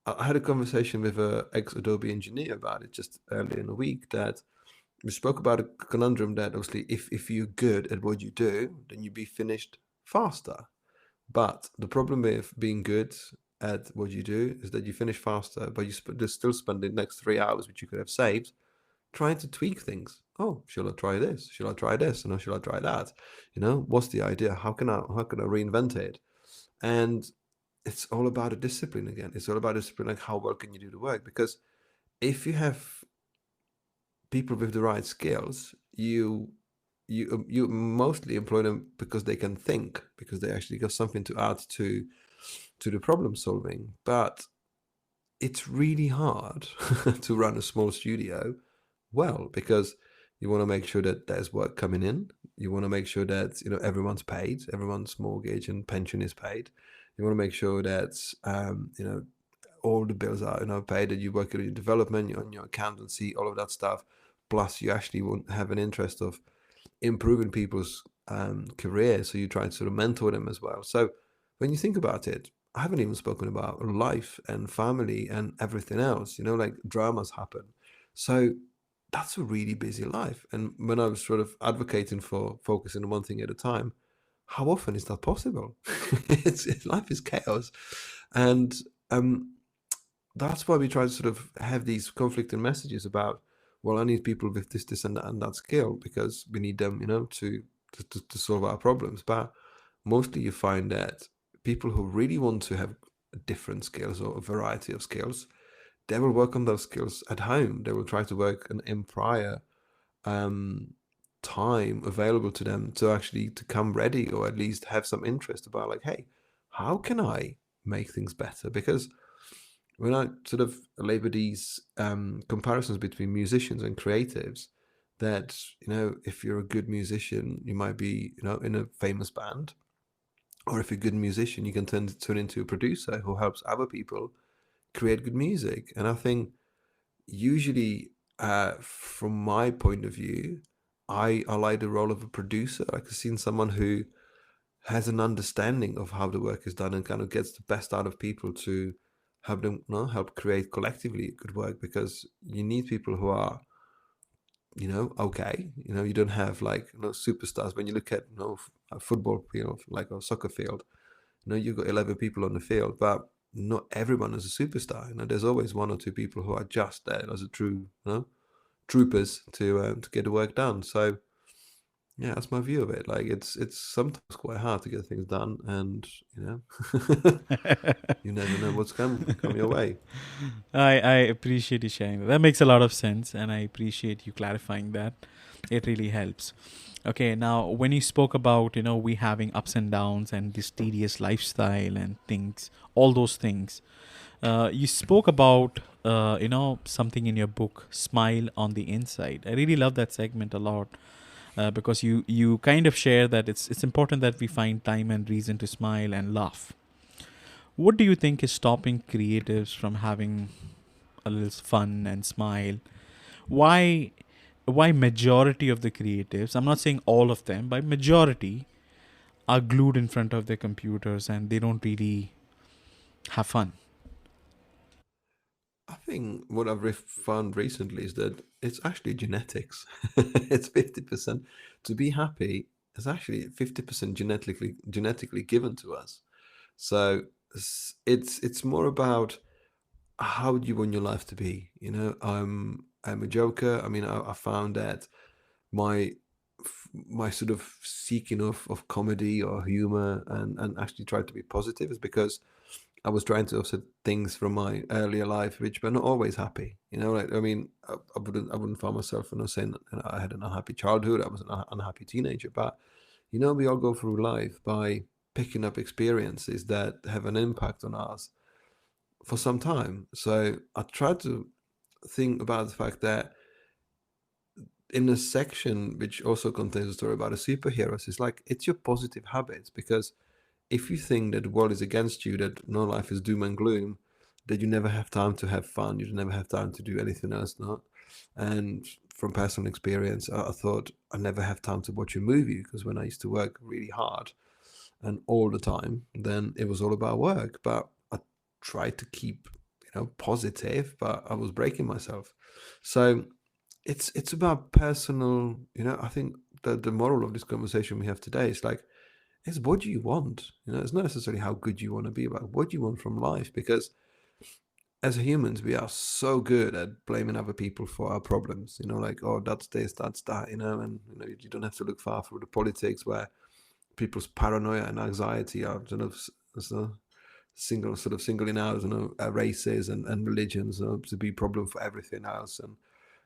I had a conversation with an ex-Adobe engineer about it just earlier in the week, that we spoke about a conundrum that obviously if you're good at what you do, then you'd be finished faster. But the problem with being good at what you do is that you finish faster, but you still spend the next 3 hours, which you could have saved, trying to tweak things. Oh, shall I try this? Shall I try this? Shall I try that? What's the idea? How can I reinvent it? And it's all about a discipline again. It's all about discipline, like how well can you do the work? Because if you have people with the right skills, you mostly employ them because they can think, because they actually got something to add to the problem solving. But it's really hard to run a small studio well, because you want to make sure that there's work coming in. You want to make sure that everyone's paid, everyone's mortgage and pension is paid. You want to make sure that all the bills are paid, that you work on your development, on your accountancy, all of that stuff. Plus, you actually want to have an interest of improving people's career, so you try to sort of mentor them as well. So when you think about it, I haven't even spoken about life and family and everything else. Like dramas happen. So that's a really busy life. And when I was sort of advocating for focusing on one thing at a time, how often is that possible? Life is chaos. And that's why we try to sort of have these conflicting messages about, well, I need people with this, and that skill, because we need them, to solve our problems. But mostly you find that people who really want to have different skills or a variety of skills, they will work on those skills at home. They will try to work in prior time available to them to actually to come ready, or at least have some interest about, like, hey, how can I make things better? Because when I sort of labor these comparisons between musicians and creatives, that if you're a good musician, you might be in a famous band, or if you're a good musician, you can turn into a producer who helps other people create good music. And I think usually, from my point of view, I like the role of a producer. Like, I've seen someone who has an understanding of how the work is done and kind of gets the best out of people to help them help create collectively good work, because you need people who are okay. You don't have like superstars. When you look at a football field, like a soccer field, you've got 11 people on the field, but not everyone is a superstar. There's always one or two people who are just there as a true troopers to get the work done. So yeah, that's my view of it. Like, it's sometimes quite hard to get things done, and you never know what's come your way. I appreciate you sharing that. That makes a lot of sense, and I appreciate you clarifying that. It really helps. Okay, now when you spoke about we having ups and downs and this tedious lifestyle and things, all those things, you spoke about something in your book, Smile on the Inside. I really love that segment a lot. Because you kind of share that it's important that we find time and reason to smile and laugh. What do you think is stopping creatives from having a little fun and smile? Why majority of the creatives, I'm not saying all of them, but majority are glued in front of their computers and they don't really have fun? I think what I've found recently is that it's actually genetics. It's 50%. To be happy is actually 50% genetically given to us. So it's more about how do you want your life to be. I'm a joker. I mean, I found that my my sort of seeking of comedy or humor and actually try to be positive is because I was trying to offset things from my earlier life, which were not always happy. Like, I mean, I wouldn't find myself, saying I had an unhappy childhood. I was an unhappy teenager, but we all go through life by picking up experiences that have an impact on us for some time. So I try to think about the fact that in a section which also contains a story about the superheroes, it's your positive habits, because if you think that the world is against you, that no, life is doom and gloom, that you never have time to have fun, you never have time to do anything else, not. And from personal experience, I thought I never have time to watch a movie, because when I used to work really hard and all the time, then it was all about work. But I tried to keep, positive, but I was breaking myself. So it's about personal, I think that the moral of this conversation we have today is like, it's what do you want? It's not necessarily how good you want to be, about what do you want from life, because as humans we are so good at blaming other people for our problems, like, oh, that's this, that's that, and you don't have to look far through the politics, where people's paranoia and anxiety are singling out, races and religions, to be problem for everything else.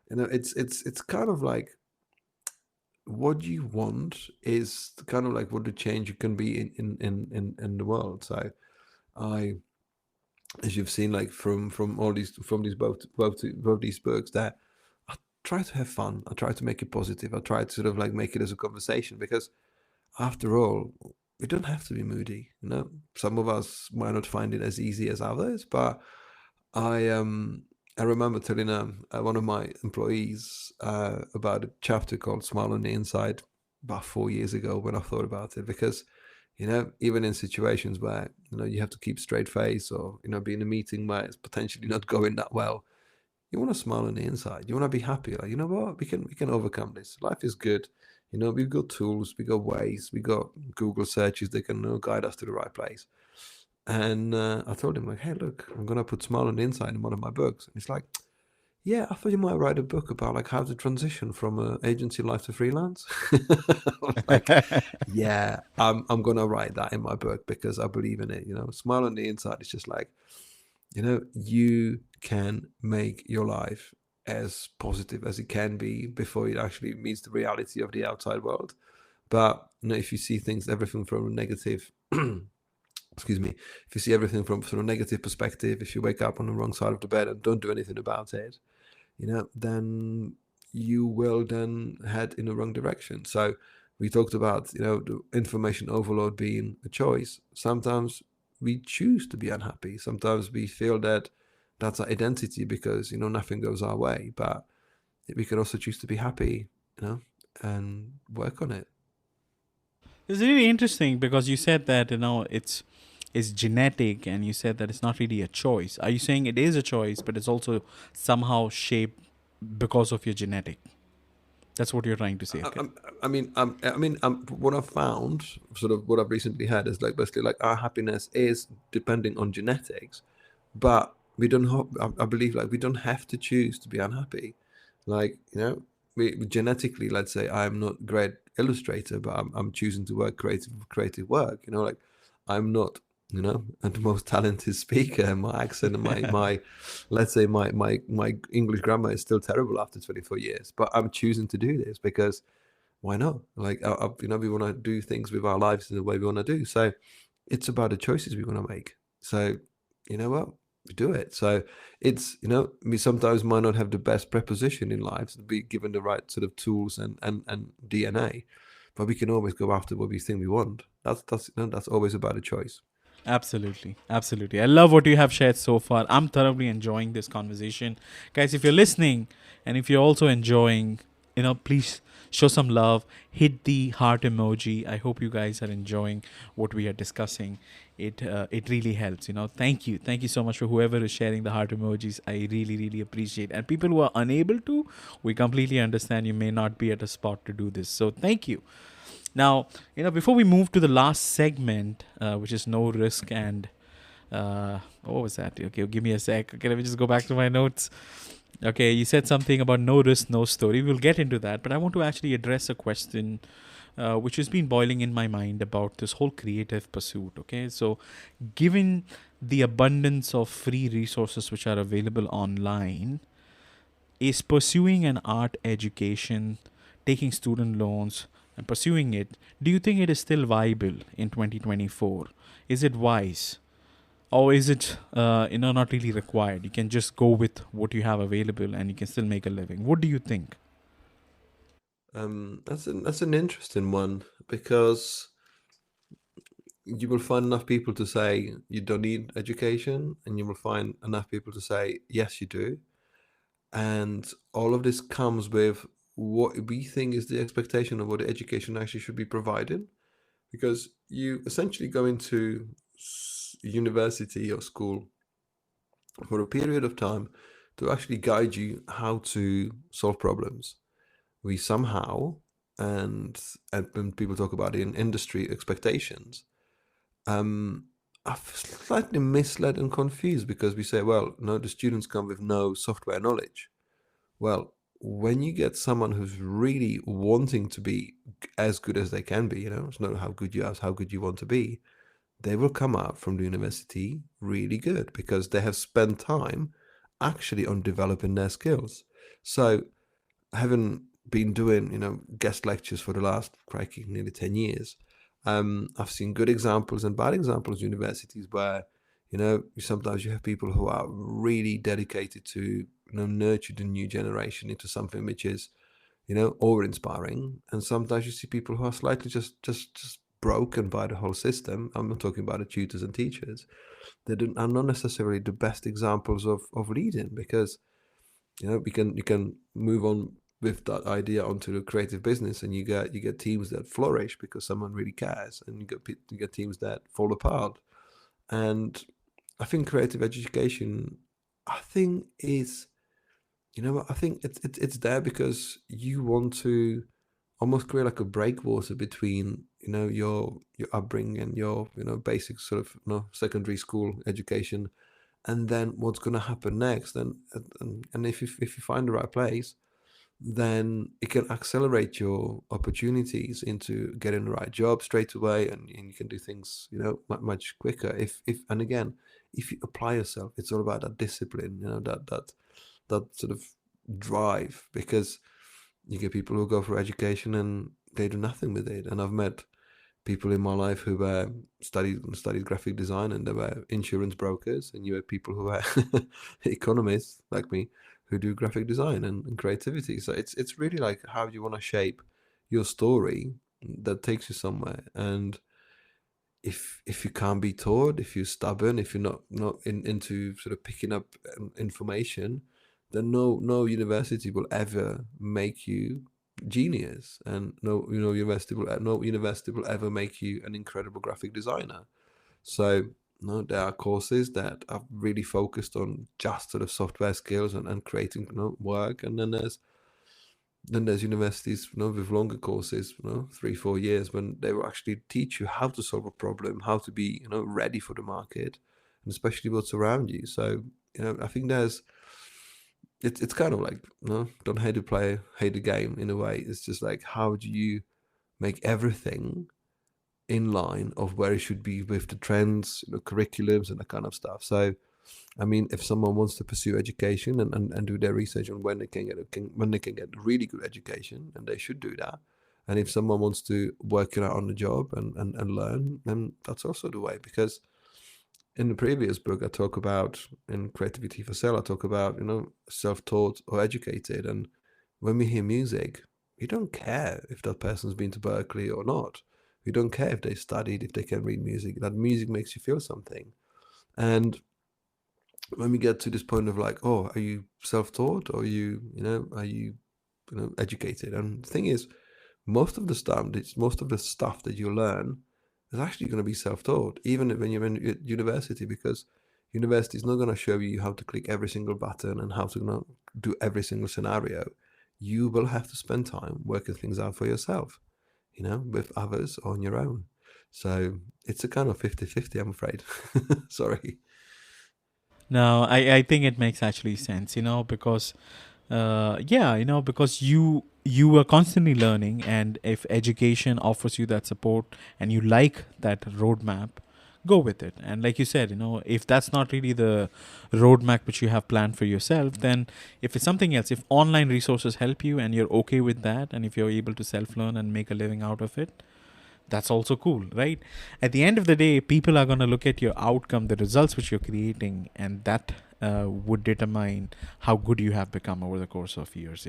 And it's kind of like, what you want is kind of like what the change you can be in the world. So I, as you've seen, like from these both these books, that I try to have fun, I try to make it positive, I try to sort of like make it as a conversation, because after all, we don't have to be moody. Some of us might not find it as easy as others, but I remember telling one of my employees about a chapter called "Smile on the Inside" about 4 years ago, when I thought about it, because even in situations where you have to keep straight face, or be in a meeting where it's potentially not going that well, you want to smile on the inside. You want to be happy. Like, what, we can overcome this. Life is good. We've got tools, we got ways, we got Google searches that can guide us to the right place. And I told him, like, hey, look, I'm gonna put "Smile on the Inside" in one of my books. And he's like, yeah, I thought you might write a book about like how to transition from agency life to freelance. I was like, yeah, I'm gonna write that in my book, because I believe in it. Smile on the inside is just like, you can make your life as positive as it can be before it actually meets the reality of the outside world. But if you see things, everything from a negative excuse me, if you see everything from sort of negative perspective, if you wake up on the wrong side of the bed and don't do anything about it, then you will then head in the wrong direction. So we talked about, the information overload being a choice. Sometimes we choose to be unhappy. Sometimes we feel that that's our identity, because, nothing goes our way. But we can also choose to be happy, and work on it. It's really interesting, because you said that it's genetic, and you said that it's not really a choice. Are you saying it is a choice, but it's also somehow shaped because of your genetic? That's what you're trying to say. Okay. What I've found, sort of what I've recently had, is like basically like our happiness is depending on genetics, but we don't. I believe like we don't have to choose to be unhappy. Like, we genetically, let's say I'm not great illustrator, but I'm choosing to work creative work. Like I'm not, the most talented speaker. My accent and my let's say my English grammar is still terrible after 24 years, but I'm choosing to do this because why not? Like, we want to do things with our lives in the way we want to do. So it's about the choices we want to make. So you know what? We do it. So it's, we sometimes might not have the best preposition in life to be given the right sort of tools and DNA, but we can always go after what we think we want. That's always about a choice. Absolutely. Absolutely. I love what you have shared so far. I'm thoroughly enjoying this conversation. Guys, if you're listening and if you're also enjoying, please show some love. Hit the heart emoji. I hope you guys are enjoying what we are discussing. It really helps. Thank you. Thank you so much for whoever is sharing the heart emojis. I really, really appreciate it. And people who are unable to, we completely understand you may not be at a spot to do this. So thank you. Now, before we move to the last segment, which is no risk and what was that? Okay, give me a sec. Okay, let me just go back to my notes. Okay, you said something about no risk, no story. We'll get into that, but I want to actually address a question which has been boiling in my mind about this whole creative pursuit. Okay, so given the abundance of free resources which are available online, is pursuing an art education, taking student loans, and pursuing it, do you think it is still viable in 2024? Is it wise? Or is it not really required? You can just go with what you have available and you can still make a living. What do you think? That's an interesting one, because you will find enough people to say you don't need education, and you will find enough people to say yes, you do. And all of this comes with what we think is the expectation of what the education actually should be provided, because you essentially go into university or school for a period of time to actually guide you how to solve problems. We somehow, and when people talk about it in industry expectations, are slightly misled and confused, because we say, well, no, the students come with no software knowledge. Well, when you get someone who's really wanting to be as good as they can be, it's not how good you are, it's how good you want to be, they will come out from the university really good, because they have spent time actually on developing their skills. So, having been doing, guest lectures for the last, crikey, nearly 10 years, I've seen good examples and bad examples in universities where, sometimes you have people who are really dedicated to, nurture the new generation into something which is, awe-inspiring. And sometimes you see people who are slightly just broken by the whole system. I'm not talking about the tutors and teachers. They are not necessarily the best examples of leading, because, you can move on with that idea onto the creative business, and you get teams that flourish because someone really cares, and you get teams that fall apart. And I think creative education, I think is, I think it's there because you want to almost create like a breakwater between, your upbringing and your, basic sort of, secondary school education, and then what's going to happen next. And if you find the right place, then it can accelerate your opportunities into getting the right job straight away, and you can do things, much quicker. If and again, if you apply yourself, it's all about that discipline, that sort of drive, because you get people who go for education and they do nothing with it. And I've met people in my life who studied graphic design, and they were insurance brokers, and you have people who are economists like me who do graphic design and creativity. So it's really like, how do you want to shape your story that takes you somewhere? And if you can't be taught, if you're stubborn, if you're not into sort of picking up information, then no university will ever make you genius, and no university will ever make you an incredible graphic designer. So there are courses that are really focused on just sort of software skills and creating work, and then there's universities with longer courses, 3-4 years, when they will actually teach you how to solve a problem, how to be ready for the market, and especially what's around you. So I think it's kind of like, don't hate the game in a way. It's just like, how do you make everything in line of where it should be with the trends, curriculums and that kind of stuff. So, I mean, if someone wants to pursue education and do their research on when they can get really good education, and they should do that. And if someone wants to work it out on the job and learn, then that's also the way. Because in the previous book, I talk about, in Creativity for Sale, I talk about, self-taught or educated. And when we hear music, we don't care if that person's been to Berkeley or not. We don't care if they studied, if they can read music. That music makes you feel something. And when we get to this point of like, oh, are you self-taught, or are you educated? And the thing is, most of the stuff that you learn is actually going to be self-taught, even when you're in university, because university is not going to show you how to click every single button and how to do every single scenario. You will have to spend time working things out for yourself. with others or on your own. So it's a kind of 50-50, I'm afraid. Sorry. No, I think it makes actually sense, because because you are constantly learning, and if education offers you that support and you like that roadmap, go with it. And like you said, if that's not really the roadmap which you have planned for yourself, then if it's something else, if online resources help you and you're okay with that, and if you're able to self-learn and make a living out of it, that's also cool, right? At the end of the day, people are going to look at your outcome, the results which you're creating, and that would determine how good you have become over the course of years,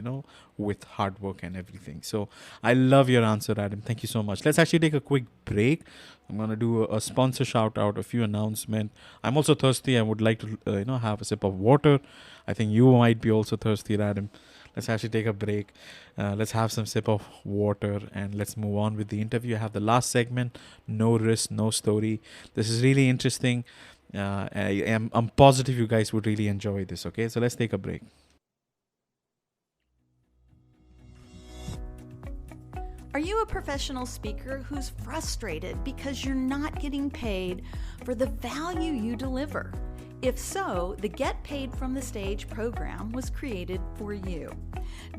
with hard work and everything. So I love your answer, Adam. Thank you so much. Let's actually take a quick break. I'm going to do a sponsor shout out, a few announcements. I'm also thirsty. I would like to, have a sip of water. I think you might be also thirsty, Adam. Let's actually take a break. Let's have some sip of water and let's move on with the interview. I have the last segment, no risk, no story. This is really interesting. I'm positive you guys would really enjoy this. Okay, so let's take a break. Are you a professional speaker who's frustrated because you're not getting paid for the value you deliver? If so, the Get Paid from the Stage program was created for you.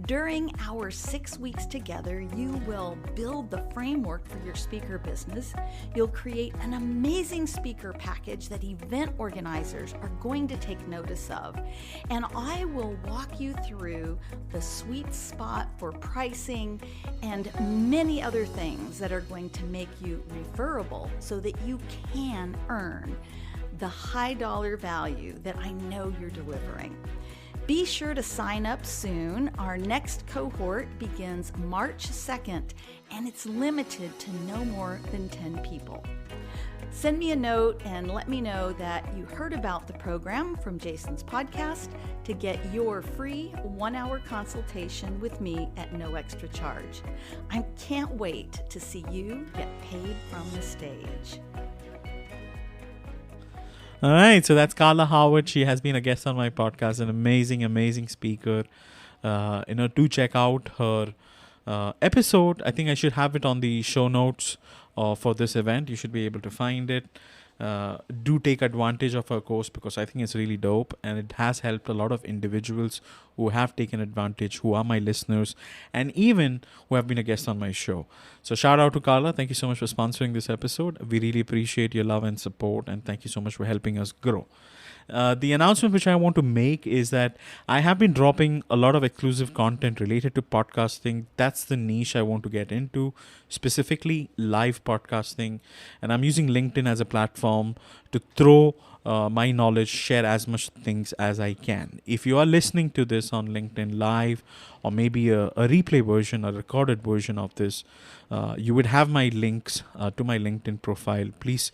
During our 6 weeks together, you will build the framework for your speaker business. You'll create an amazing speaker package that event organizers are going to take notice of. And I will walk you through the sweet spot for pricing and many other things that are going to make you referable so that you can earn the high dollar value that I know you're delivering. Be sure to sign up soon. Our next cohort begins March 2nd, and it's limited to no more than 10 people. Send me a note and let me know that you heard about the program from Jason's podcast to get your free 1-hour consultation with me at no extra charge. I can't wait to see you get paid from the stage. All right, so that's Carla Howard. She has been a guest on my podcast, an amazing speaker. Do check out her episode. I think I should have it on the show notes for this event. You should be able to find it. Do take advantage of her course because I think it's really dope and it has helped a lot of individuals who have taken advantage, who are my listeners, and even who have been a guest on my show. So shout out to Carla. Thank you so much for sponsoring this episode. We really appreciate your love and support, and thank you so much for helping us grow. The announcement which I want to make is that I have been dropping a lot of exclusive content related to podcasting. That's the niche I want to get into, specifically live podcasting. And I'm using LinkedIn as a platform to throw my knowledge, share as much things as I can. If you are listening to this on LinkedIn Live, or maybe a replay version, a recorded version of this, you would have my links to my LinkedIn profile. Please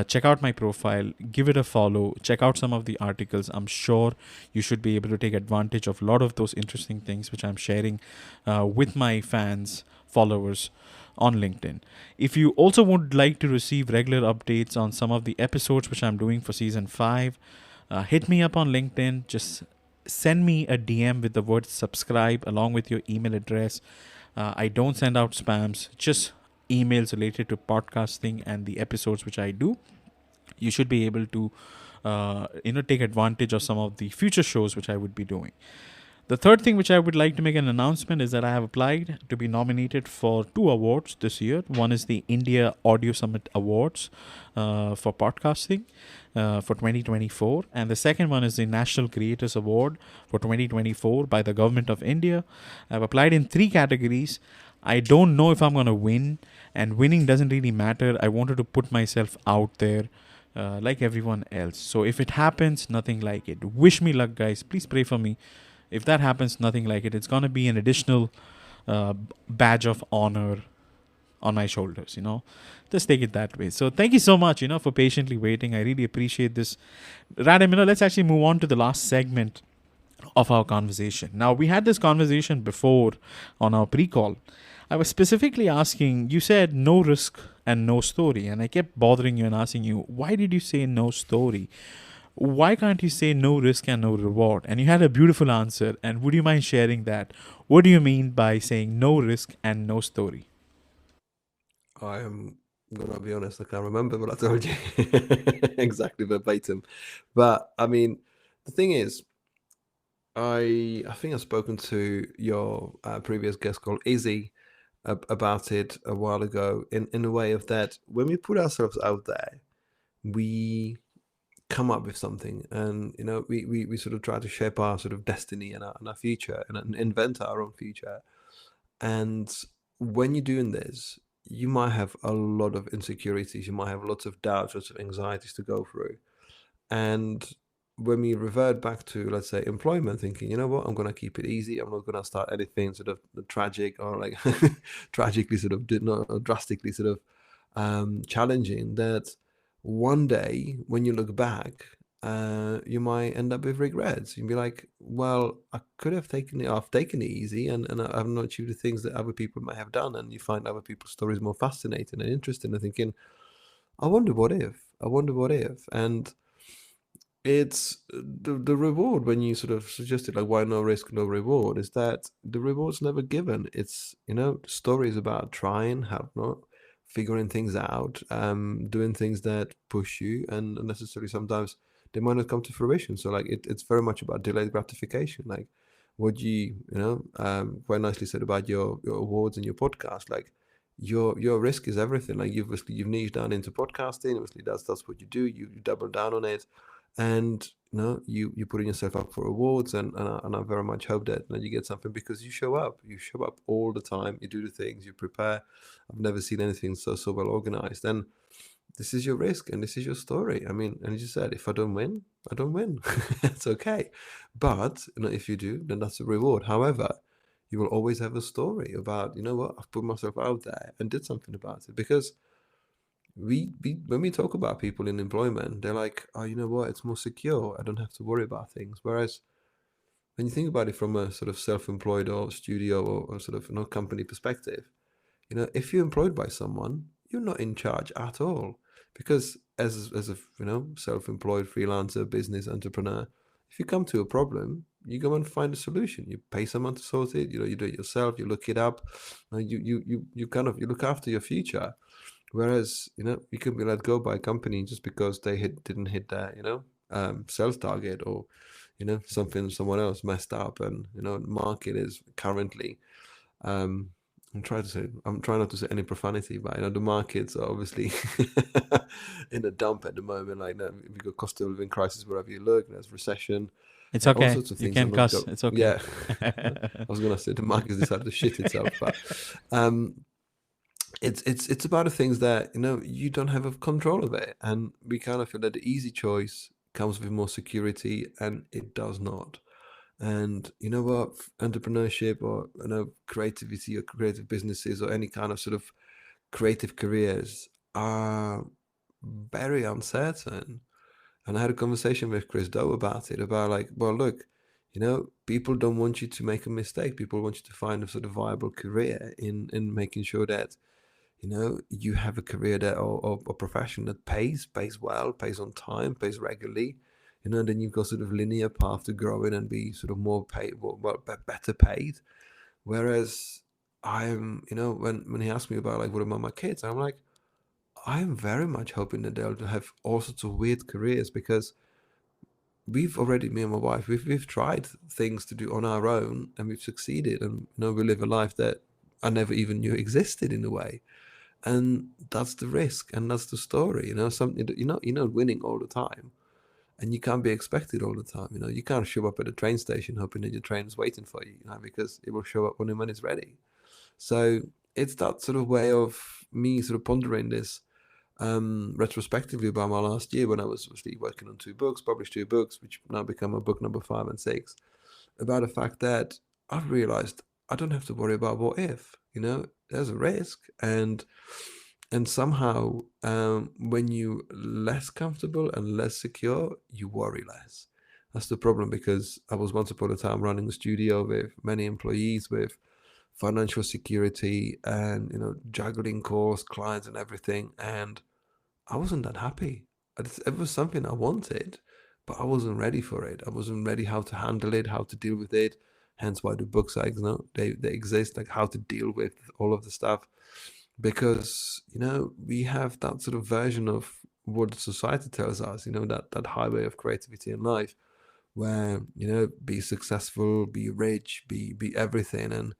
check out my profile, give it a follow, check out some of the articles. I'm sure you should be able to take advantage of a lot of those interesting things which I'm sharing with my fans, followers on LinkedIn. If you also would like to receive regular updates on some of the episodes which I'm doing for season 5, hit me up on LinkedIn. Just send me a DM with the word subscribe along with your email address. I don't send out spams, just emails related to podcasting and the episodes which I do. You should be able to take advantage of some of the future shows which I would be doing. The third thing which I would like to make an announcement is that I have applied to be nominated for 2 awards this year. One is the India Audio Summit Awards for podcasting for 2024. And the second one is the National Creators Award for 2024 by the Government of India. I've applied in 3 categories. I don't know if I'm going to win, and winning doesn't really matter. I wanted to put myself out there like everyone else. So if it happens, nothing like it. Wish me luck, guys. Please pray for me. If that happens, nothing like it. It's going to be an additional badge of honor on my shoulders, Just take it that way. So thank you so much, for patiently waiting. I really appreciate this. Radim, let's actually move on to the last segment of our conversation. Now, we had this conversation before on our pre-call. I was specifically asking, you said no risk and no story. And I kept bothering you and asking you, why did you say no story? Why can't you say no risk and no reward? And you had a beautiful answer. And would you mind sharing that? What do you mean by saying no risk and no story? I am gonna be honest, I can't remember what I told you exactly verbatim. But I mean, the thing is, I think I've spoken to your previous guest called Izzy about it a while ago, in a way of that when we put ourselves out there, we come up with something, and we sort of try to shape our sort of destiny and our future, and invent our own future. And when you're doing this, you might have a lot of insecurities, you might have lots of doubts, lots of anxieties to go through. And when we revert back to, let's say, employment, thinking, you know what, I'm going to keep it easy, I'm not going to start anything sort of tragic, or like tragically sort of not drastically sort of challenging, that one day when you look back, you might end up with regrets. You'd be like, well, I could have I've taken it easy, and I've not achieved the things that other people might have done. And you find other people's stories more fascinating and interesting, and thinking, I wonder what if, and it's the reward, when you sort of suggested like, why no risk, no reward, is that the reward's never given. It's, stories about trying, have not, figuring things out, doing things that push you, and necessarily sometimes they might not come to fruition. So like it's very much about delayed gratification. Like what quite nicely said about your awards and your podcast, like your risk is everything. Like you've niched down into podcasting, obviously that's what you do, you double down on it, and you're putting yourself up for awards, and I very much hope that you get something, because you show up all the time, you do the things, you prepare. I've never seen anything so well organized, and this is your risk and this is your story. I mean, and as you said, if I don't win, I don't win. It's okay, but if you do, then that's a reward. However, you will always have a story about, what, I've put myself out there and did something about it. Because we when we talk about people in employment, they're like, oh, you know what, it's more secure, I don't have to worry about things. Whereas when you think about it from a sort of self-employed or studio or sort of company perspective, if you're employed by someone, you're not in charge at all. Because as a self-employed freelancer, business entrepreneur, if you come to a problem, you go and find a solution. You pay someone to sort it. You do it yourself. You look it up. You look after your future. Whereas, you can be let go by a company just because they didn't hit their, sales target, or, someone else messed up, and, the market is currently, I'm trying not to say any profanity, but, the markets are obviously in a dump at the moment. Like, we've got cost of living crisis wherever you look, there's recession. It's okay. All sorts of things. You can cuss. It's okay. Yeah. I was going to say the market's decided to shit itself, but, it's about the things that you don't have a control of it, and we kind of feel that the easy choice comes with more security, and it does not. And you know what, entrepreneurship, or creativity, or creative businesses, or any kind of sort of creative careers are very uncertain. And I had a conversation with Chris Doe about it, about like, well, look, people don't want you to make a mistake. People want you to find a sort of viable career in making sure that you have a career that, or a profession that pays well, pays on time, pays regularly, and then you've got sort of linear path to grow in and be sort of more paid, better paid. Whereas I'm, when he asked me about like, what about my kids, I'm like, I'm very much hoping that they'll have all sorts of weird careers, because we've already, me and my wife, we've tried things to do on our own, and we've succeeded, and we live a life that I never even knew existed in a way. And that's the risk, and that's the story. Something that you're not winning all the time, and you can't be expected all the time. You can't show up at a train station hoping that your train is waiting for you, because it will show up when it's ready. So it's that sort of way of me sort of pondering this retrospectively about my last year, when I was obviously working on published two books, which now become a book number 5 and 6, about the fact that I've realized I don't have to worry about what if. There's a risk, and somehow when you less comfortable and less secure, you worry less. That's the problem, because I was once upon a time running a studio with many employees, with financial security, and juggling course, clients, and everything, and I wasn't that happy. It was something I wanted, but I wasn't ready for it. I wasn't ready how to handle it, how to deal with it. Hence why the books, they exist, like how to deal with all of the stuff. because, you know, we have that sort of version of what society tells us, you know, that highway of creativity in life, where, you know, be successful, be rich, be everything. And,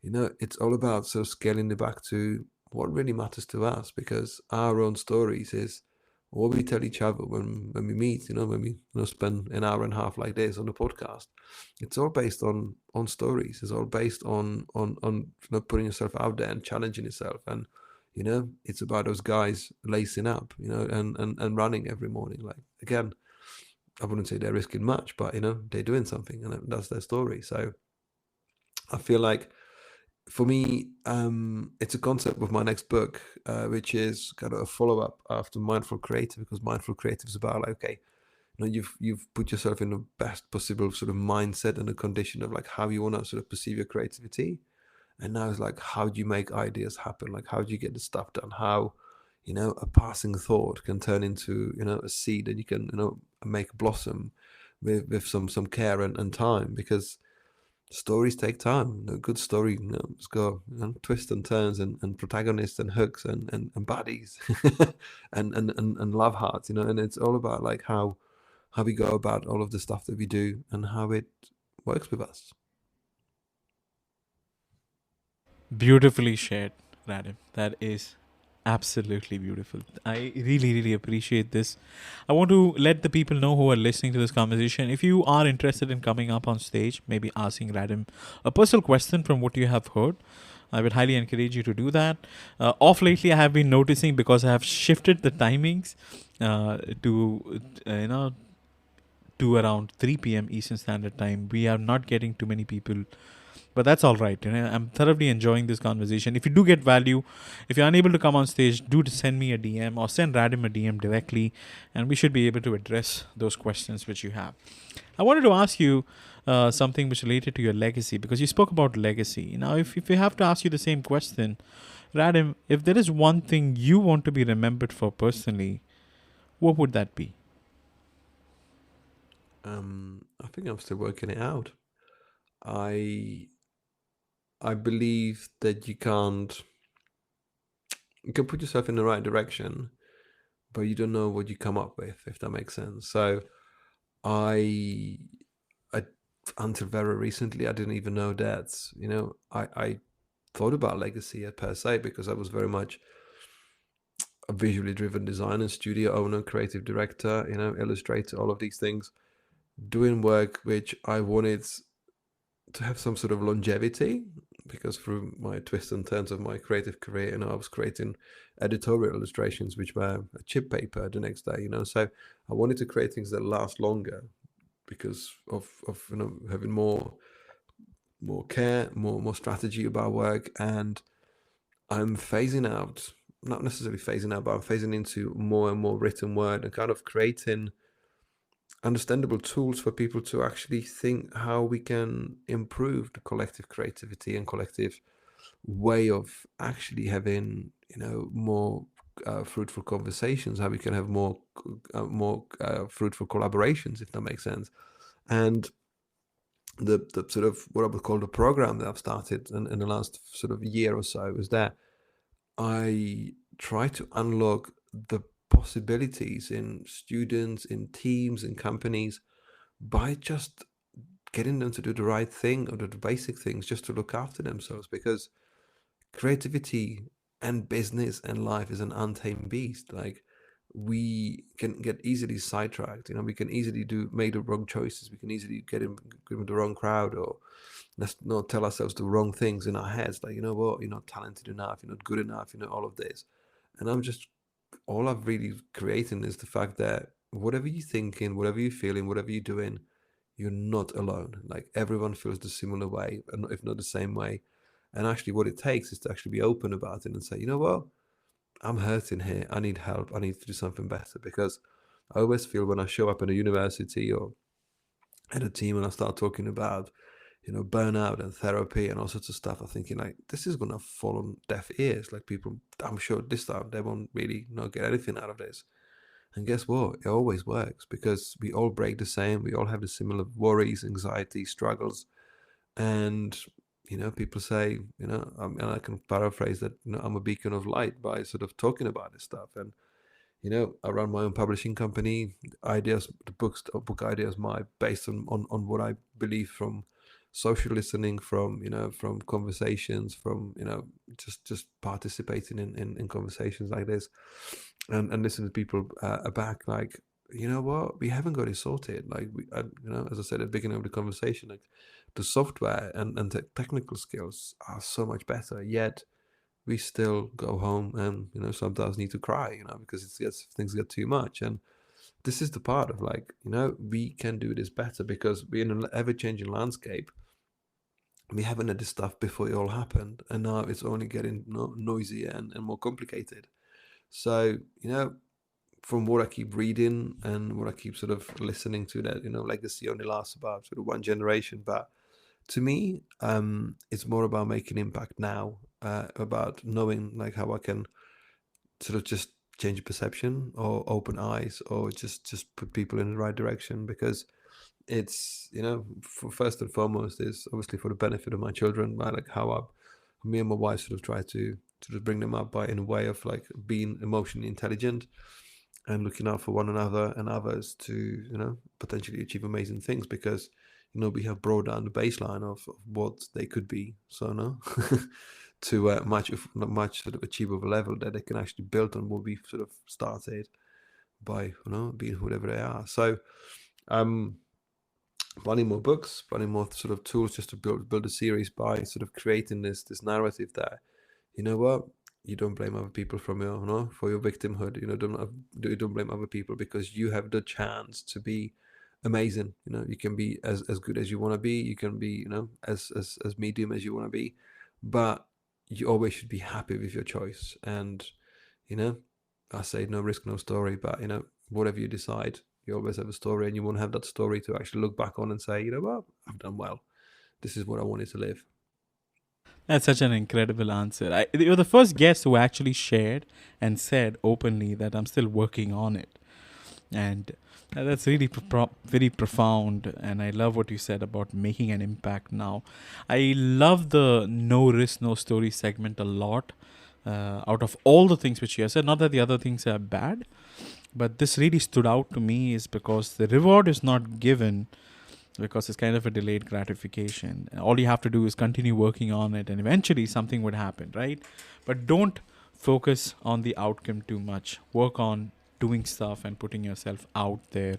you know, it's all about sort of scaling it back to what really matters to us, because our own stories is what we tell each other when we meet, you know, when we, you know, spend an hour and a half like this on a podcast. It's all based on stories. It's all based on you know, putting yourself out there and challenging yourself. And, you know, it's about those guys lacing up, you know, and running every morning. Like, again, I wouldn't say they're risking much, but, you know, they're doing something, and that's their story. So I feel like, for me, it's a concept of my next book, which is kind of a follow-up after Mindful Creative, because Mindful Creative is about, like, okay, you know, you've put yourself in the best possible sort of mindset and a condition of like how you want to sort of perceive your creativity. And now it's like, how do you make ideas happen? Like, how do you get the stuff done? How, you know, a passing thought can turn into, you know, a seed that you can, you know, make blossom with some care and time, because stories take time. A good story, you know, it's got, you know, twists and turns and protagonists and hooks and baddies and love hearts, you know. And it's all about like how we go about all of the stuff that we do and how it works with us. Beautifully shared, Radim. That is absolutely beautiful. I really, really appreciate this. I want to let the people know who are listening to this conversation, if you are interested in coming up on stage, maybe asking Radim a personal question from what you have heard, I would highly encourage you to do that. Off lately, I have been noticing, because I have shifted the timings to, you know, to around 3 p.m. Eastern Standard Time. We are not getting too many people, but that's all right. You know, I'm thoroughly enjoying this conversation. If you do get value, if you're unable to come on stage, do send me a DM or send Radim a DM directly, and we should be able to address those questions which you have. I wanted to ask you something which related to your legacy, because you spoke about legacy. Now, if we have to ask you the same question, Radim, if there is one thing you want to be remembered for personally, what would that be? I think I'm still working it out. I believe that you can put yourself in the right direction, but you don't know what you come up with, if that makes sense. So I until very recently, I didn't even know that, you know, I thought about legacy per se, because I was very much a visually driven designer, studio owner, creative director, you know, illustrator, all of these things, doing work which I wanted to have some sort of longevity, because through my twists and turns of my creative career, you know, I was creating editorial illustrations which were a chip paper the next day, you know. So I wanted to create things that last longer, because of you know, having more care, more strategy about work. And I'm phasing out, not necessarily phasing out, but I'm phasing into more and more written word, and kind of creating understandable tools for people to actually think how we can improve the collective creativity and collective way of actually having, you know, more fruitful conversations, how we can have more fruitful collaborations, if that makes sense. And the sort of what I would call the program that I've started in the last sort of year or so is that I try to unlock the possibilities in students, in teams, in companies, by just getting them to do the right thing, or the basic things, just to look after themselves. Because creativity and business and life is an untamed beast. Like, we can get easily sidetracked, you know, we can easily make the wrong choices, we can easily get in with the wrong crowd, or let's not tell ourselves the wrong things in our heads, like, you know what, you're not talented enough, you're not good enough, you know, all of this. And all I've really created is the fact that whatever you're thinking, whatever you're feeling, whatever you're doing, you're not alone. Like, everyone feels the similar way, and if not the same way. And actually what it takes is to actually be open about it and say, you know what, I'm hurting here, I need help, I need to do something better. Because I always feel when I show up in a university or at a team and I start talking about, you know, burnout and therapy and all sorts of stuff, I'm thinking, like, this is gonna fall on deaf ears. Like, people, I'm sure this time they won't really not get anything out of this. And guess what? It always works, because we all break the same. We all have the similar worries, anxiety, struggles. And people say, and I can paraphrase that, I'm a beacon of light by sort of talking about this stuff. And, I run my own publishing company. The book ideas, based on what I believe from social listening, from, from conversations, from, just participating in conversations like this, and listening to people back, like, you know what, we haven't got it sorted. Like, as I said at the beginning of the conversation, like, the software and the technical skills are so much better, yet we still go home and, sometimes need to cry, because things get too much. And this is the part of, like, we can do this better because we're in an ever-changing landscape. We haven't had this stuff before it all happened, and now it's only getting noisier and more complicated. So, from what I keep reading and what I keep sort of listening to, that, legacy only lasts about sort of one generation. But to me, it's more about making impact now, about knowing, like, how I can sort of just change perception or open eyes or just put people in the right direction, because it's, first and foremost is obviously for the benefit of my children, by like how me and my wife sort of try to sort of bring them up by in a way of like being emotionally intelligent and looking out for one another and others to, potentially achieve amazing things, because, we have brought down the baseline of what they could be. So no, to a much sort of achievable level that they can actually build on what we've sort of started by, being whoever they are. So, planning more books, planning more sort of tools just to build a series by sort of creating this narrative that, you know what, you don't blame other people for your victimhood. Don't blame other people, because you have the chance to be amazing. You can be as good as you want to be. You can be, as medium as you want to be, but you always should be happy with your choice. And, I say no risk, no story, but, whatever you decide, you always have a story, and you want to have that story to actually look back on and say, you know what, I've done well. This is what I wanted to live. That's such an incredible answer. You're the first guest who actually shared and said openly that I'm still working on it. And that's really very profound. And I love what you said about making an impact now. I love the no risk, no story segment a lot. Out of all the things which you have said, not that the other things are bad, but this really stood out to me is because the reward is not given, because it's kind of a delayed gratification. All you have to do is continue working on it, and eventually something would happen, right? But don't focus on the outcome too much. Work on doing stuff and putting yourself out there,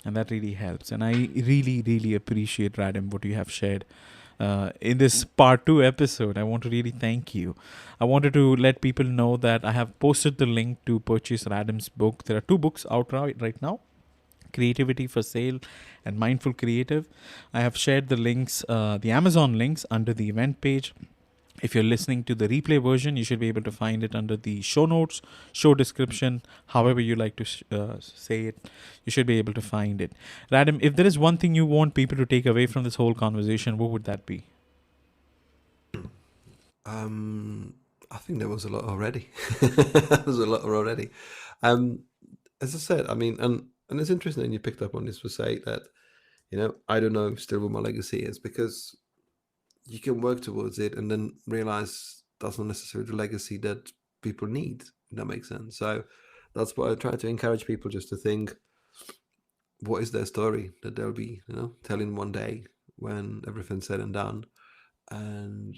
and that really helps. And I really, really appreciate, Radim, what you have shared in this part 2 episode. I want to really thank you. I wanted to let people know that I have posted the link to purchase Radim's book. There are 2 books out right now: Creativity for Sale and Mindful Creative. I have shared the links, the Amazon links, under the event page. If you're listening to the replay version, you should be able to find it under the show notes, show description, however you like to say it. You should be able to find it. Radim, if there is one thing you want people to take away from this whole conversation, what would that be? I think there was a lot already. There was a lot already. As I said, I mean, and it's interesting that you picked up on this to say that, I don't know still what my legacy is, because you can work towards it and then realize that's not necessarily the legacy that people need, if that makes sense. So that's what I try to encourage people, just to think, what is their story that they'll be, telling one day when everything's said and done. And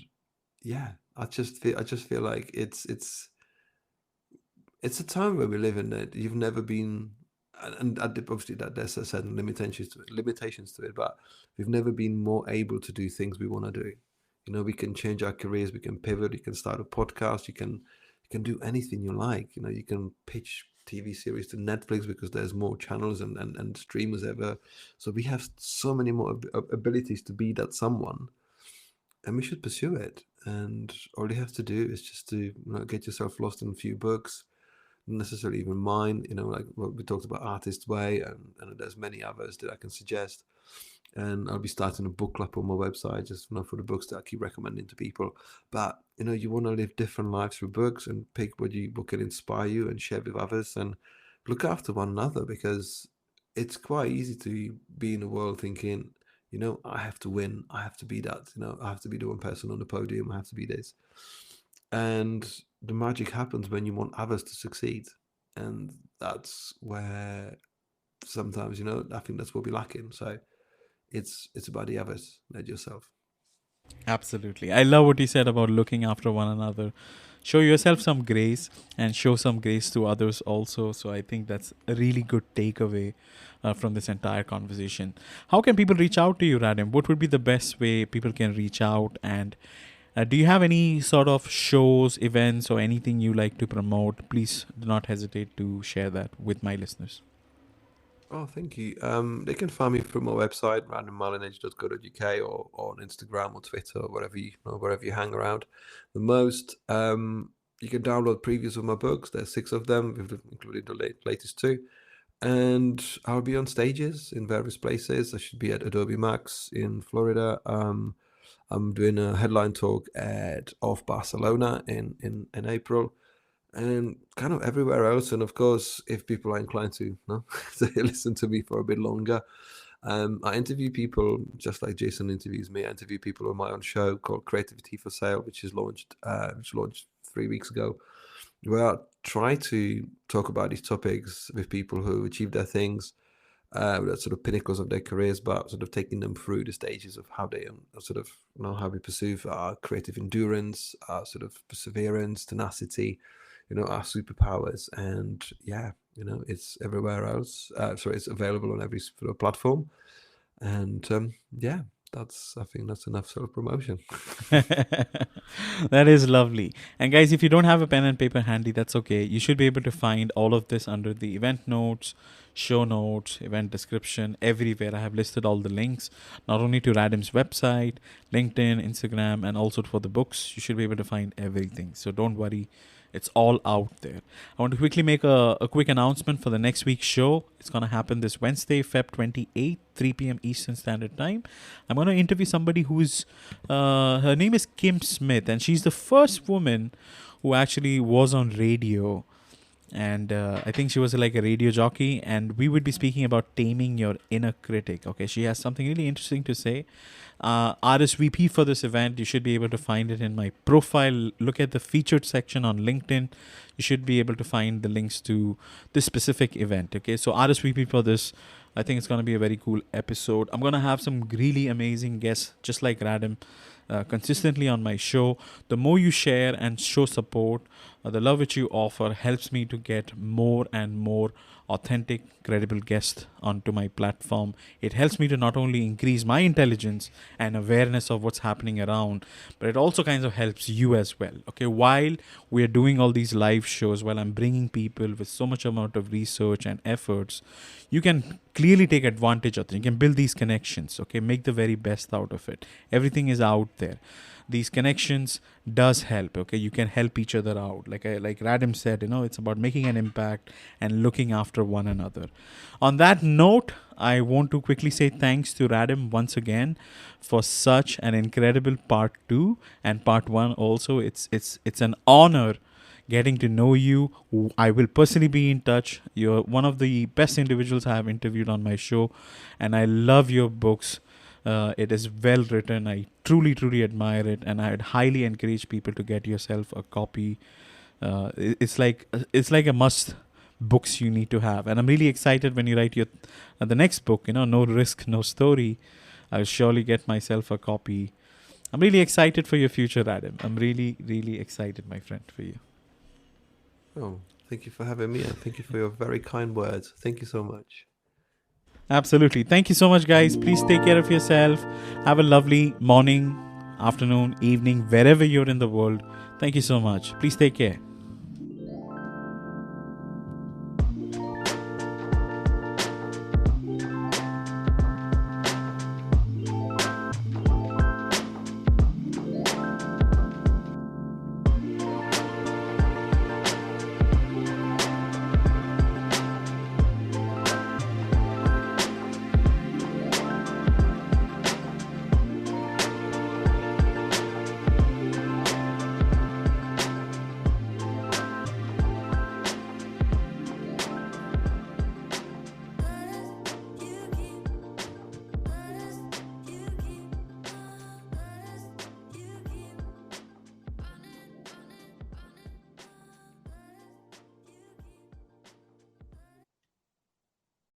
yeah, I just feel like it's a time where we live in that you've never been, and obviously that there's a certain limitations to it, but we've never been more able to do things we want to do. We can change our careers, we can pivot, you can start a podcast, you can do anything you like. You can pitch TV series to Netflix because there's more channels and streamers ever. So we have so many more abilities to be that someone, and we should pursue it. And all you have to do is just to get yourself lost in a few books, not necessarily even mine, like what we talked about, Artist Way, and there's many others that I can suggest. And I'll be starting a book club on my website, just for the books that I keep recommending to people. But you want to live different lives through books, and pick what can inspire you and share with others, and look after one another, because it's quite easy to be in the world thinking, I have to win. I have to be that. I have to be the one person on the podium. I have to be this. And the magic happens when you want others to succeed. And that's where sometimes, I think that's what we're lacking. So it's about the others, not yourself. Absolutely. I love what you said about looking after one another. Show yourself some grace and show some grace to others also. So I think that's a really good takeaway from this entire conversation. How can people reach out to you, Radim? What would be the best way people can reach out? And do you have any sort of shows, events, or anything you like to promote? Please do not hesitate to share that with my listeners. Oh, thank you. They can find me from my website, radimmalinic.co.uk, or on Instagram or Twitter, or wherever you hang around the most. You can download previews of my books. There's 6 of them, including the latest 2. And I'll be on stages in various places. I should be at Adobe Max in Florida. I'm doing a headline talk at OFFF Barcelona in April. And kind of everywhere else. And of course, if people are inclined to listen to me for a bit longer, I interview people just like Jason interviews me. I interview people on my own show called Creativity for Sale, which launched 3 weeks ago, where I try to talk about these topics with people who achieve their things, that sort of pinnacles of their careers, but sort of taking them through the stages of how they how we pursue our creative endurance, our sort of perseverance, tenacity, our superpowers. And it's everywhere else. It's available on every sort of platform. And I think that's enough self-promotion. That is lovely. And guys, if you don't have a pen and paper handy, that's okay. You should be able to find all of this under the event notes, show notes, event description, everywhere. I have listed all the links, not only to Radim's website, LinkedIn, Instagram, and also for the books. You should be able to find everything. So don't worry. It's all out there. I want to quickly make a quick announcement for the next week's show. It's going to happen this Wednesday, Feb 28th, 3 p.m. Eastern Standard Time. I'm going to interview somebody who's, her name is Kim Smith, and she's the first woman who actually was on radio. And I think she was like a radio jockey, and we would be speaking about taming your inner critic. Okay, she has something really interesting to say. RSVP for this event, you should be able to find it in my profile. Look at the featured section on LinkedIn. You should be able to find the links to this specific event. Okay, so RSVP for this. I think it's going to be a very cool episode. I'm going to have some really amazing guests, just like Radim, consistently on my show. The more you share and show support, the love which you offer helps me to get more and more authentic, credible guests onto my platform. It helps me to not only increase my intelligence and awareness of what's happening around, but it also kind of helps you as well. Okay, while we are doing all these live shows, while I'm bringing people with so much amount of research and efforts, you can clearly take advantage of it. You can build these connections. Okay, make the very best out of it. Everything is out there. These connections does help. Okay, you can help each other out. Like Radim said, it's about making an impact and looking after one another. On that note, I want to quickly say thanks to Radim once again for such an incredible part 2 and part 1 also. It's an honor getting to know you. I will personally be in touch. You're one of the best individuals I have interviewed on my show, and I love your books. It is well written. I truly admire it, and I'd highly encourage people to get yourself a copy. It's like a must books you need to have, and I'm really excited when you write your the next book. No risk, no story. I'll surely get myself a copy. I'm really excited for your future, Radim. I'm really excited, my friend, for you. Oh, thank you for having me, and thank you for your very kind words. Thank you so much. Absolutely. Thank you so much, guys. Please take care of yourself. Have a lovely morning, afternoon, evening, wherever you're in the world. Thank you so much. Please take care.